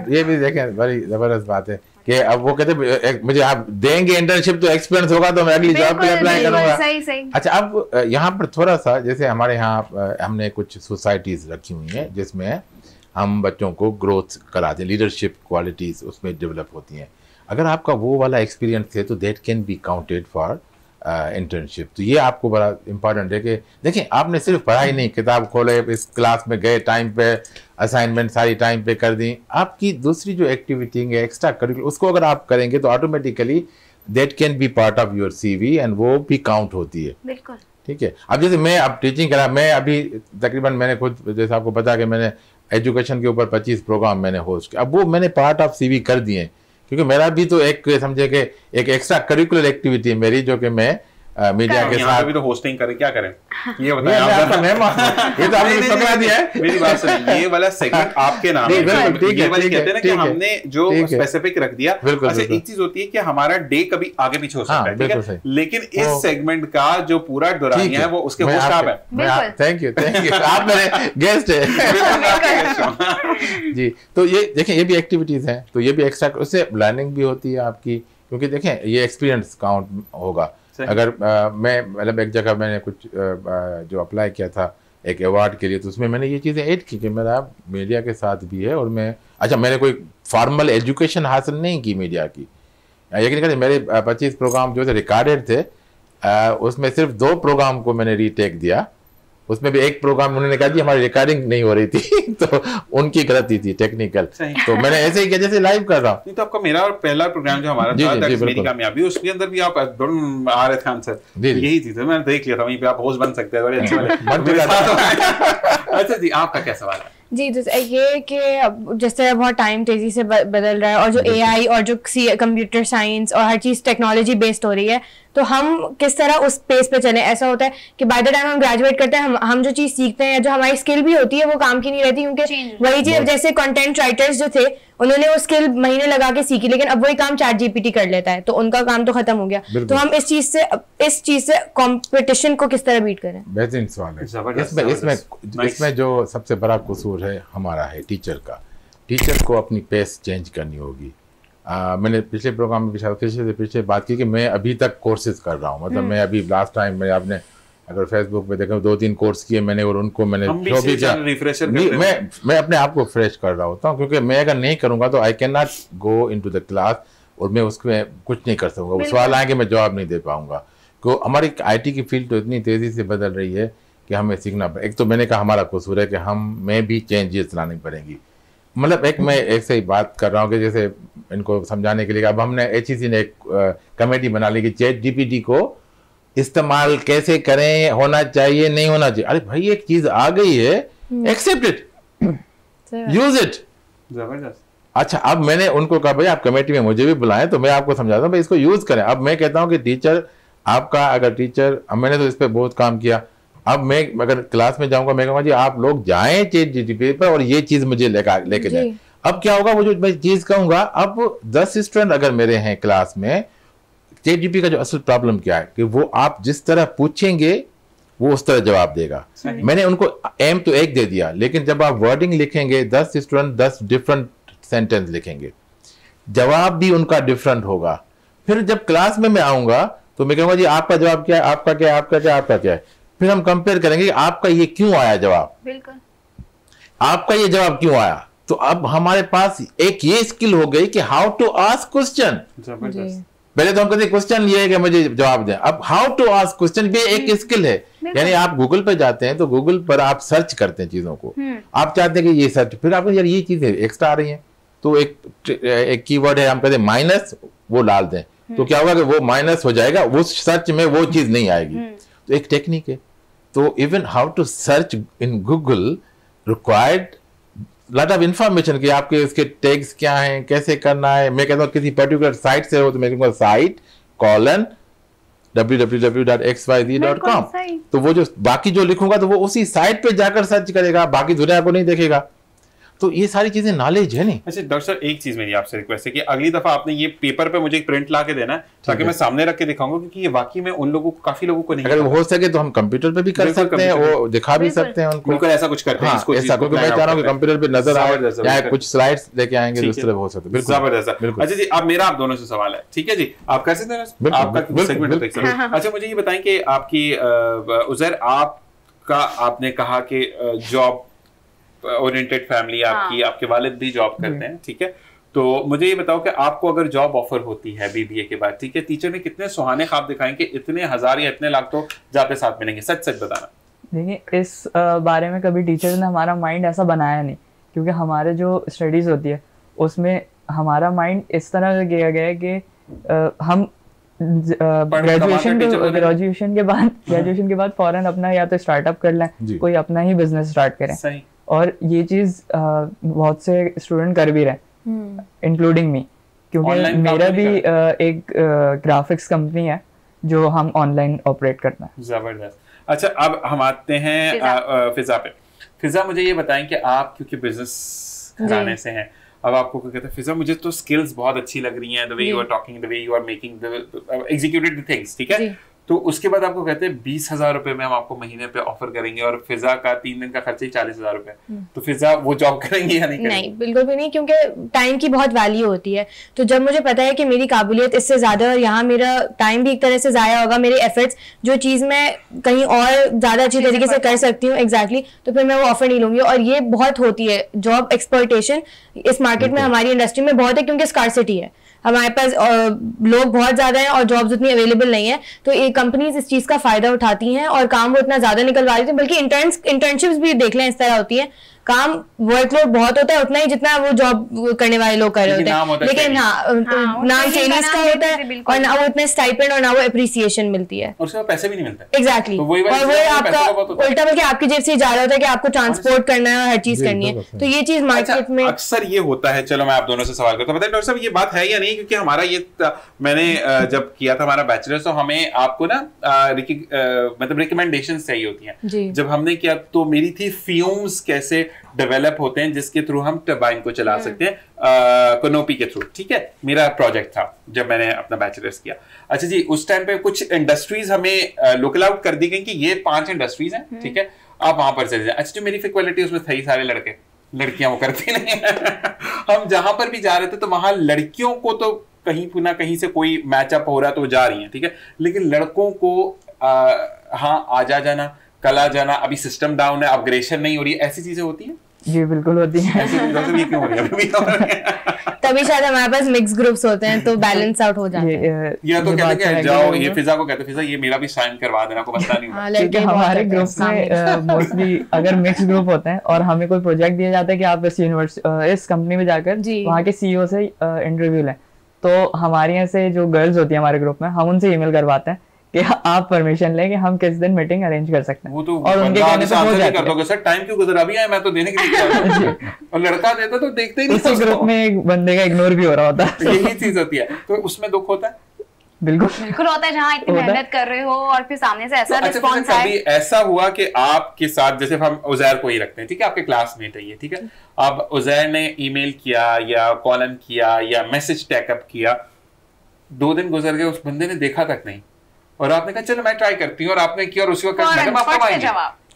ये भी देखें, बड़ी जबरदस्त बात है कि अब वो कहते मुझे आप देंगे इंटर्नशिप तो एक्सपीरियंस होगा तो मैं अगली जॉब के लिए अप्लाई करूंगा। सही। अच्छा, अब यहाँ पर थोड़ा सा, जैसे हमारे यहाँ हमने कुछ सोसाइटीज रखी हुई हैं जिसमें हम बच्चों को ग्रोथ कराते हैं, लीडरशिप क्वालिटीज उसमें डेवलप होती हैं। अगर आपका वो वाला एक्सपीरियंस है तो that can be counted for internship. तो ये आपको बड़ा इंपॉर्टेंट है कि देखें, आपने सिर्फ पढ़ाई नहीं, किताब खोले, इस क्लास में गए, टाइम पे असाइनमेंट सारी टाइम पे कर दी, आपकी दूसरी जो एक्टिविटी है एक्स्ट्रा करिकुलर, उसको अगर आप करेंगे तो automatically that can be part of your CV and वो भी काउंट होती है। बिल्कुल, ठीक है। अब जैसे मैं अब टीचिंग करा, मैं अभी तकरीबन मैंने खुद, जैसे आपको पता कि मैंने एजुकेशन के ऊपर 25 प्रोग्राम मैंने होस्ट किया, अब वो मैंने पार्ट ऑफ CV कर दिए, क्योंकि मेरा भी तो एक समझे कि एक एक्स्ट्रा करिकुलर एक्टिविटी है मेरी, जो कि मैं मीडिया के साथ भी तो होस्टिंग करें, क्या करें ये बताएं। ये तो आपने पकड़ा दिया है, मेरी बात सुनिए, ये वाला सेगमेंट आपके नाम है, ये वाली कहते हैं ना कि हमने जो स्पेसिफिक रख दिया। अच्छा, एक चीज होती है कि हमारा डे कभी आगे पीछे हो सकता है, ठीक है, लेकिन इस सेगमेंट का जो पूरा दुरानिया है वो उसके होस्ट आप है। थैंक यू आप मेरे गेस्ट है जी। तो ये देखें, ये भी एक्टिविटीज हैं, तो ये भी एक्स्ट्रा, उससे लर्निंग भी होती है आपकी, क्योंकि देखें ये एक्सपीरियंस काउंट होगा। अगर मैं मतलब एक जगह मैंने कुछ जो अप्लाई किया था एक अवार्ड के लिए, तो उसमें मैंने ये चीज़ें ऐड की कि मेरा मीडिया के साथ भी है, और मैं अच्छा, मैंने कोई फॉर्मल एजुकेशन हासिल नहीं की मीडिया की, लेकिन कहते मेरे 25 प्रोग्राम जो थे रिकॉर्डेड थे, उसमें सिर्फ 2 प्रोग्राम को मैंने रीटेक दिया, उसमें भी एक प्रोग्राम उन्होंने कहा जी हमारी रिकॉर्डिंग नहीं हो रही थी तो उनकी गलती थी टेक्निकल, तो मैंने ऐसे ही किया जैसे लाइव कर रहा हूँ। तो आपका मेरा और पहला प्रोग्राम जो हमारा था मेरी कामयाबी, उसके अंदर भी आप आरिफ खान सर, यही चीज है, मैंने देख लिया था, वहीं पे आप होस्ट बन सकते हैं, बड़े अच्छे वाले। अच्छा जी, आपका क्या सवाल है? जी, तो ये कि जिस तरह बहुत टाइम तेजी से बदल रहा है और जो AI और जो कंप्यूटर साइंस और हर चीज़ टेक्नोलॉजी बेस्ड हो रही है, तो हम किस तरह उस पेस पे चलें। ऐसा होता है कि बाय द टाइम हम ग्रेजुएट करते हैं, हम जो चीज़ सीखते हैं, जो हमारी स्किल भी होती है, वो काम की नहीं रहती, क्योंकि वही चीज़ जैसे कंटेंट राइटर्स जो थे, उन्होंने वो स्किल महीने लगा के सीखी, लेकिन अब वही काम ChatGPT कर लेता है, तो उनका काम तो खत्म हो गया। तो हम इस चीज से कंपटीशन को किस तरह बीट करें? बेहतरीन सवाल है। इसमें जो सबसे बड़ा कसूर है हमारा है टीचर का। टीचर को अपनी पेस चेंज करनी होगी। मैंने पिछले प्रोग्राम में पिछले बात की कि मैं अभी तक कोर्सेज कर रहा हूँ। मतलब मैं अभी लास्ट टाइम में आपने अगर फेसबुक पे देखा 2-3 कोर्स किए मैंने, और उनको मैंने जो भी किया मैं अपने आप को फ्रेश कर रहा होता हूँ, क्योंकि मैं अगर नहीं करूँगा तो I can not go into the class और मैं उसमें कुछ नहीं कर सकूँगा। वो सवाल आएंगे मैं जवाब नहीं दे पाऊँगा। तो हमारी IT की फील्ड तो इतनी तेज़ी से बदल रही है कि हमें सीखना पड़े। एक तो मैंने कहा हमारा कसूर है कि हमें भी चेंजेस लानी पड़ेंगी। मतलब मैं एक से ही बात कर रहा हूँ कि जैसे इनको समझाने के लिए अब हमने HEC ने एक कमेटी बना ली कि ChatGPT को इस्तेमाल कैसे करें, होना चाहिए नहीं होना चाहिए। अरे भाई एक चीज आ गई है, एक्सेप्ट इट, यूज इट। जबरदस्त। अच्छा, अब मैंने उनको कहा भाई आप कमेटी में मुझे भी बुलाएं तो मैं आपको समझाता हूँ भाई इसको यूज करें। अब मैं कहता हूँ कि टीचर आपका अगर टीचर, अब मैंने तो इस पर बहुत काम किया, अब मैं अगर क्लास में जाऊंगा मैं कहूँगा जी आप लोग जाएं ChatGPT पर और ये चीज मुझे लेके जाए। अब क्या होगा, वो जो मैं चीज कहूंगा, अब 10 स्टूडेंट अगर मेरे हैं क्लास में, ChatGPT का जो असल प्रॉब्लम क्या है कि वो आप जिस तरह पूछेंगे वो उस तरह जवाब देगा। मैंने उनको एम तो एक दे दिया, लेकिन जब आप वर्डिंग लिखेंगे 10 स्टूडेंट 10 डिफरेंट सेंटेंस लिखेंगे, जवाब भी उनका डिफरेंट होगा। फिर जब क्लास में मैं आऊंगा तो मैं कहूंगा जी आपका जवाब क्या है, आपका क्या है, आपका क्या है, आपका क्या है। फिर हम कंपेयर करेंगे आपका ये क्यों आया जवाब, बिल्कुल आपका ये जवाब क्यों आया। तो अब हमारे पास एक ये स्किल हो गई कि हाउ टू आस्क क्वेश्चन। पहले तो हम कहते क्वेश्चन ये है कि मुझे जवाब दें, अब हाउ टू आस्क क्वेश्चन भी एक स्किल है। यानी आप गूगल पर जाते हैं तो गूगल पर आप सर्च करते हैं चीजों को, आप चाहते हैं कि ये सर्च, फिर आपको यार ये चीजें एक्स्ट्रा आ रही हैं तो एक कीवर्ड है, हम कहते हैं माइनस, वो डाल दें तो क्या होगा कि वो माइनस हो जाएगा, वो सर्च में वो चीज नहीं आएगी। तो एक टेक्निक है। तो even how to search in Google required lot of information कि आपके इसके टैग्स क्या हैं, कैसे करना है। मैं कहता हूँ किसी पर्टिकुलर साइट से हो तो मैं कहूँगा साइट www.xyz.com, तो वो जो बाकी जो लिखूंगा तो वो उसी साइट पे जाकर सर्च करेगा, बाकी दुनिया को नहीं देखेगा। तो ये सारी चीजें नॉलेज है नहीं। अच्छा डॉक्टर साहब, एक चीज मेरी आपसे रिक्वेस्ट है कि अगली दफा आपने ये पेपर पे मुझे एक प्रिंट ला के देना है ताकि मैं सामने रख के दिखाऊंगा, क्योंकि ये वाकई में उन लोगों को, काफी लोगों को नहीं, अगर हो सके तो हम कंप्यूटर पे भी कर सकते हैं, वो दिखा भी सकते हैं उनको। बिल्कुल ऐसा कुछ करते हैं इसको, ऐसा क्योंकि मैं चाह रहा हूं कि कंप्यूटर पे नजर आए या कुछ स्लाइड्स लेके आएंगे तो उस तरह हो सकता है। बिल्कुल जबरदस्त। अच्छा जी, अब मेरा आप दोनों से सवाल है, ठीक है जी, आप कर सकते हैं आपका सेगमेंट। अच्छा मुझे ये बताएं कि आपकी उज़ैर, आपका आपने कहा कि जॉब ओरिएंटेड फैमिली आपकी, आपके वालिद भी जॉब करते हैं, ठीक है। तो मुझे ये बताओ कि आपको अगर जॉब ऑफर होती है BBA के बाद, ठीक है, टीचर ने कितने सुहाने ख्वाब दिखाएं कि इतने हजार या इतने लाख तो जाते साथ मिलेंगे, सच सच बताना। देखिए इस बारे में कभी टीचर ने हमारा माइंड ऐसा बनाया नहीं, क्योंकि हमारे जो स्टडीज होती है उसमें हमारा माइंड इस तरह किया गया है कि हम ग्रेजुएशन के बाद फौरन अपना या तो स्टार्टअप कर लें, कोई अपना ही बिजनेस स्टार्ट करें। और ये चीज बहुत से स्टूडेंट कर भी रहे, इंक्लूडिंग मी, क्योंकि मेरा भी एक ग्राफिक्स कंपनी है जो हम ऑनलाइन ऑपरेट करते हैं। जबरदस्त। अच्छा अब हम आते हैं फिजा पे। फिजा मुझे ये बताएं कि आप क्योंकि बिजनेस घराने से हैं, अब आपको क्या कहते हैं फिजा, मुझे तो स्किल्स बहुत अच्छी लग रही हैं, the way you are talking, the way you are making the executed things, ठीक है। तो उसके बाद आपको कहते हैं 20,000 रुपए में हम आपको महीने पे ऑफर करेंगे और फिजा का 3 दिन का खर्चा ही 40,000 रुपए। तो फिजा वो जॉब करेंगे या नहीं करेंगे? नहीं, बिल्कुल भी नहीं, क्योंकि टाइम की बहुत वैल्यू होती है। तो जब मुझे पता है कि मेरी काबिलियत इससे ज्यादा और यहाँ मेरा टाइम भी एक तरह से जाया होगा, मेरे एफर्ट्स, जो चीज मैं कहीं और ज्यादा अच्छी तरीके से कर सकती हूँ, एग्जैक्टली, तो फिर मैं वो ऑफर नहीं लूंगी। और ये बहुत होती है जॉब एक्सप्लॉयटेशन इस मार्केट में, हमारी इंडस्ट्री में बहुत है, क्योंकि स्कार्सिटी है, हमारे पास लोग बहुत ज्यादा हैं और जॉब्स उतनी अवेलेबल नहीं है। तो ये कंपनीज इस चीज का फायदा उठाती हैं और काम वो इतना ज्यादा निकलवा देती हैं। बल्कि इंटर्नशिप्स भी देख लें इस तरह होती है, काम वर्कलोड बहुत होता है, उतना ही जितना वो जॉब करने वाले लोग कर रहे होते हैं, लेकिन नाम ट्रेनिंग का होता है और ना वो इतना स्टाइपेंड और ना वो एप्रिसिएशन मिलती है, और उसके बाद पैसे भी नहीं मिलते। एग्जैक्टली, और वो आपका उल्टा बल्कि आपकी जेब से जा रहा होता है कि आपको ट्रांसपोर्ट करना है, हर चीज करनी है, तो ये चीज मार्केट में अक्सर ये होता है। चलो मैं आप दोनों से सवाल करता हूँ, बताइए डॉक्टर साहब ये बात है या नहीं, क्योंकि हमारा ये मैंने जब किया था हमारा बैचलर्स, तो हमें आपको ना मतलब रिकमेंडेशंस चाहिए होती हैं। जब हमने किया तो मेरी थी फ्यूम्स कैसे डेवलप होते हैं जिसके थ्रू हम टरबाइन को चला सकते हैं, कनोपी के थ्रू, ठीक है, मेरा प्रोजेक्ट था जब मैंने अपना बैचलर्स किया। अच्छा जी, उस टाइम पे कुछ इंडस्ट्रीज हमें लोकल आउट कर दी गई कि ये 5 इंडस्ट्रीज हैं, ठीक है, आप वहां पर चले जाए। अच्छा जो मेरी इक्वालिटी उसमें थे सारे लड़के, लड़कियां वो करती नहीं हम जहां पर भी जा रहे थे तो वहां लड़कियों को तो कहीं ना कहीं से कोई मैचअप हो रहा है तो वो जा रही है, ठीक है, लेकिन लड़कों को हाँ आ जाना, कल आ जाना, अभी सिस्टम डाउन है, अपग्रेडेशन नहीं हो रही है, ऐसी चीजें होती हैं? जी बिल्कुल होती है। ये क्यों हो रही है? तभी शायद हमारे पास मिक्स ग्रुप्स होते हैं तो बैलेंस आउट हो जाता है। ये तो कहते हैं जाओ, ये फिजा को कहते हैं फिजा ये मेरा भी साइन करवा देना, को पता नहीं होता। क्योंकि हमारे ग्रुप में मोस्टली अगर मिक्स ग्रुप होते हैं और हमें कोई प्रोजेक्ट दिया जाता है कि आप इस यूनिवर्सिटी इस कंपनी में जाकर वहाँ के सीईओ से इंटरव्यू लें, तो हमारे यहाँ से जो गर्ल्स होती है हमारे ग्रुप में, हम उनसे ईमेल करवाते हैं कि आप परमिशन लें कि हम किस दिन मीटिंग अरेंज कर सकते हैं। वो तो और उनके कहने पे हो जाता कर दोगे सर, टाइम क्यों गुजरा, अभी आया मैं तो देने के लिए और लड़का देता तो देखते ही नहीं। उसी ग्रुप में एक बंदे का इग्नोर भी हो रहा होता है, यही चीज होती है, तो उसमें दुख होता है। बिल्कुल होता है, जहाँ इतनी मेहनत कर रहे हो और फिर सामने से ऐसा रिस्पॉन्स आए। ऐसा हुआ कि आपके साथ, जैसे हम उजैर को ही रखते हैं, ठीक है, आपके क्लासमेट है ये, ठीक है, अब उजैर ने ईमेल किया या कॉलन किया या मैसेज टैकअप किया, 2 दिन गुजर गए, उस बंदे ने देखा तक नहीं, और आपने कहा चलो मैं ट्राई करती हूँ, और आपने किया, और उसी वक्त मैडम आप कब आएंगे,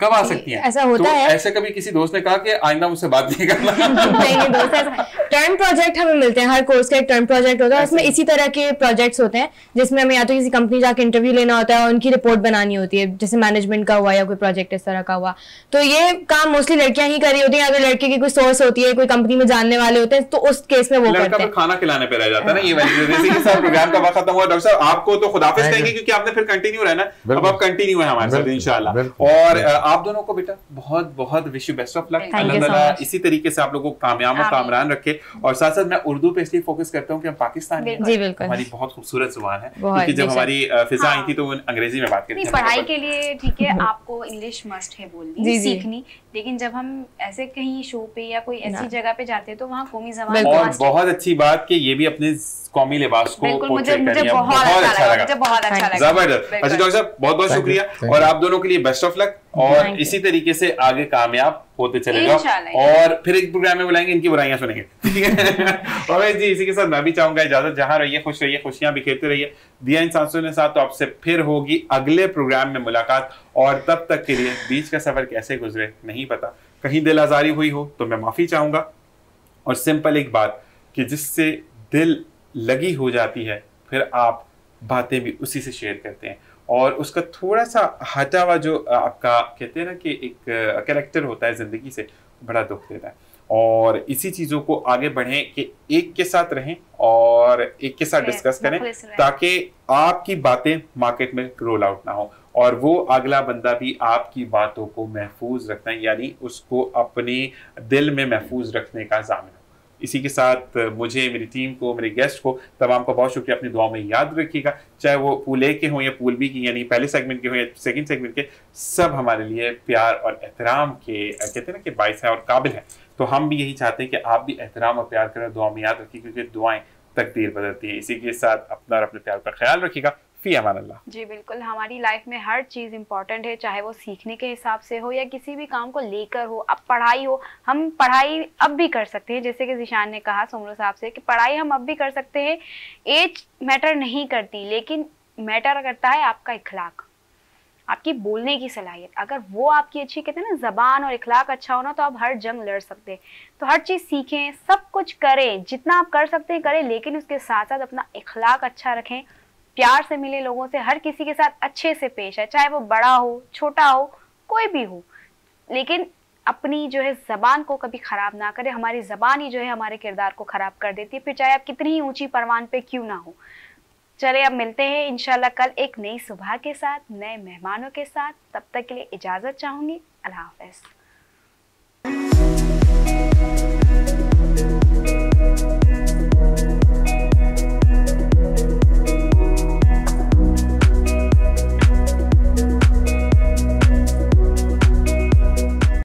कब आ सकती हैं? ऐसा होता है। ऐसे कभी किसी दोस्त ने कहा कि आइंदा मुझसे बात नहीं करना? नहीं दोस्त, ऐसा टर्म प्रोजेक्ट हमें मिलते हैं, हर कोर्स का एक टर्म प्रोजेक्ट होता है, उसमें इसी तरह के प्रोजेक्ट्स होते हैं जिसमें हमें या तो किसी कंपनी जाके इंटरव्यू लेना होता है और उनकी रिपोर्ट बनानी होती है, जैसे मैनेजमेंट का हुआ या कोई प्रोजेक्ट इस तरह का हुआ, तो ये काम मोस्टली लड़कियां ही कर रही होती हैं। अगर लड़के की कोई सोर्स होती है, कोई कंपनी में जानने वाले होते हैं, तो उस केस में वो करते हैं। खाना खिलाने पे रह जाता है ना ये वाली। प्रोग्राम का वक्त खत्म हुआ, डॉक्टर साहब आपको तो खुदाफिज कहेंगे क्योंकि आपने फिर कंटिन्यू रहना, अब आप कंटिन्यू है हमारे साथ इंशाल्लाह, और आप दोनों को बेटा बहुत बहुत wish you best of luck, अल्लाह ताला इसी तरीके से आप लोगों को कामयाब और कामरान रखे। और साथ साथ मैं उर्दू पे इसलिए फोकस करता हूँ कि हम पाकिस्तान में, हमारी बहुत खूबसूरत जुबान है, क्योंकि जब हमारी फिजा आई थी तो वो अंग्रेजी में बात करती थी। पढ़ाई के लिए ठीक है, आपको इंग्लिश मस्ट है बोलनी, सीखनी, लेकिन जब हम ऐसे कहीं शो पे या कोई ऐसी जगह पे जाते हैं तो वहाँ कौमी ज़बान। और बहुत अच्छी बात कि ये भी अपने कौमी लिबास को पोर्ट्रेट कर रही है, बहुत अच्छा लगा, बहुत अच्छा लगा, जबरदस्त। अच्छा डॉक्टर साहब बहुत बहुत शुक्रिया, और आप दोनों के लिए बेस्ट ऑफ लक, और इसी तरीके से आगे कामयाब होते चले जाओ, और फिर एक प्रोग्राम में बुलाएंगे, इनकी बुराइयां सुनेंगे, ठीक है। और जी इसी के साथ मैं भी चाहूंगा इजाजत, जहां रहिए खुश रहिए, खुशियां बिखेरते रहिए, दिया इन सांसों ने साथ, तो आपसे फिर होगी अगले प्रोग्राम में मुलाकात, और तब तक के लिए बीच का सफर कैसे गुजरे नहीं पता, कहीं दिल आजारी हुई हो तो मैं माफी चाहूंगा, और सिंपल एक बात कि जिससे दिल लगी हो जाती है फिर आप बातें भी उसी से शेयर करते हैं, और उसका थोड़ा सा हटा हुआ जो आपका कहते हैं ना कि एक कैरेक्टर होता है ज़िंदगी से, बड़ा दुख देता है। और इसी चीज़ों को आगे बढ़ें कि एक के साथ रहें और एक के साथ डिस्कस करें, ताकि आपकी बातें मार्केट में रोल आउट ना हो, और वो अगला बंदा भी आपकी बातों को महफूज रखना है, यानी उसको अपने दिल में महफूज रखने का ज़ामिन हो। इसी के साथ मुझे, मेरी टीम को, मेरे गेस्ट को, तमाम का बहुत शुक्रिया, अपनी दुआओं में याद रखिएगा, चाहे वो पूल ए के हों या पूल बी की, यानी पहले सेगमेंट के हों या सेकंड सेगमेंट के, सब हमारे लिए प्यार और एहतराम के कहते हैं ना कि बाइस है और काबिल है। तो हम भी यही चाहते हैं कि आप भी एहतराम और प्यार करें, दुआ में याद रखिए, क्योंकि दुआएं तकदीर बदलती हैं। इसी के साथ अपना और अपने प्यार का ख्याल रखिएगा। फी अमान अल्लाह। जी बिल्कुल, हमारी लाइफ में हर चीज़ इंपॉर्टेंट है, चाहे वो सीखने के हिसाब से हो या किसी भी काम को लेकर हो। अब पढ़ाई हो, हम पढ़ाई अब भी कर सकते हैं, जैसे कि ज़ीशान ने कहा सुमरो साहब से कि पढ़ाई हम अब भी कर सकते हैं, एज मैटर नहीं करती, लेकिन मैटर करता है आपका इखलाक, आपकी बोलने की सलाहियत। अगर वो आपकी अच्छी, कहते हैं ना, ज़बान और इखलाक अच्छा होना, तो आप हर जंग लड़ सकते हैं। तो हर चीज़ सीखें, सब कुछ करें, जितना आप कर सकते हैं करें, लेकिन उसके साथ साथ अपना इखलाक अच्छा रखें, प्यार से मिले लोगों से, हर किसी के साथ अच्छे से पेश है, चाहे वो बड़ा हो छोटा हो कोई भी हो, लेकिन अपनी जो है ज़बान को कभी ख़राब ना करें। हमारी ज़बान ही जो है हमारे किरदार को ख़राब कर देती है, फिर चाहे आप कितनी ही ऊंची परवान पे क्यों ना हो। चले अब मिलते हैं इंशाल्लाह कल एक नई सुबह के साथ, नए मेहमानों के साथ। तब तक के लिए इजाज़त चाहूँगी। अल्लाह हाफ़िज़। हैं।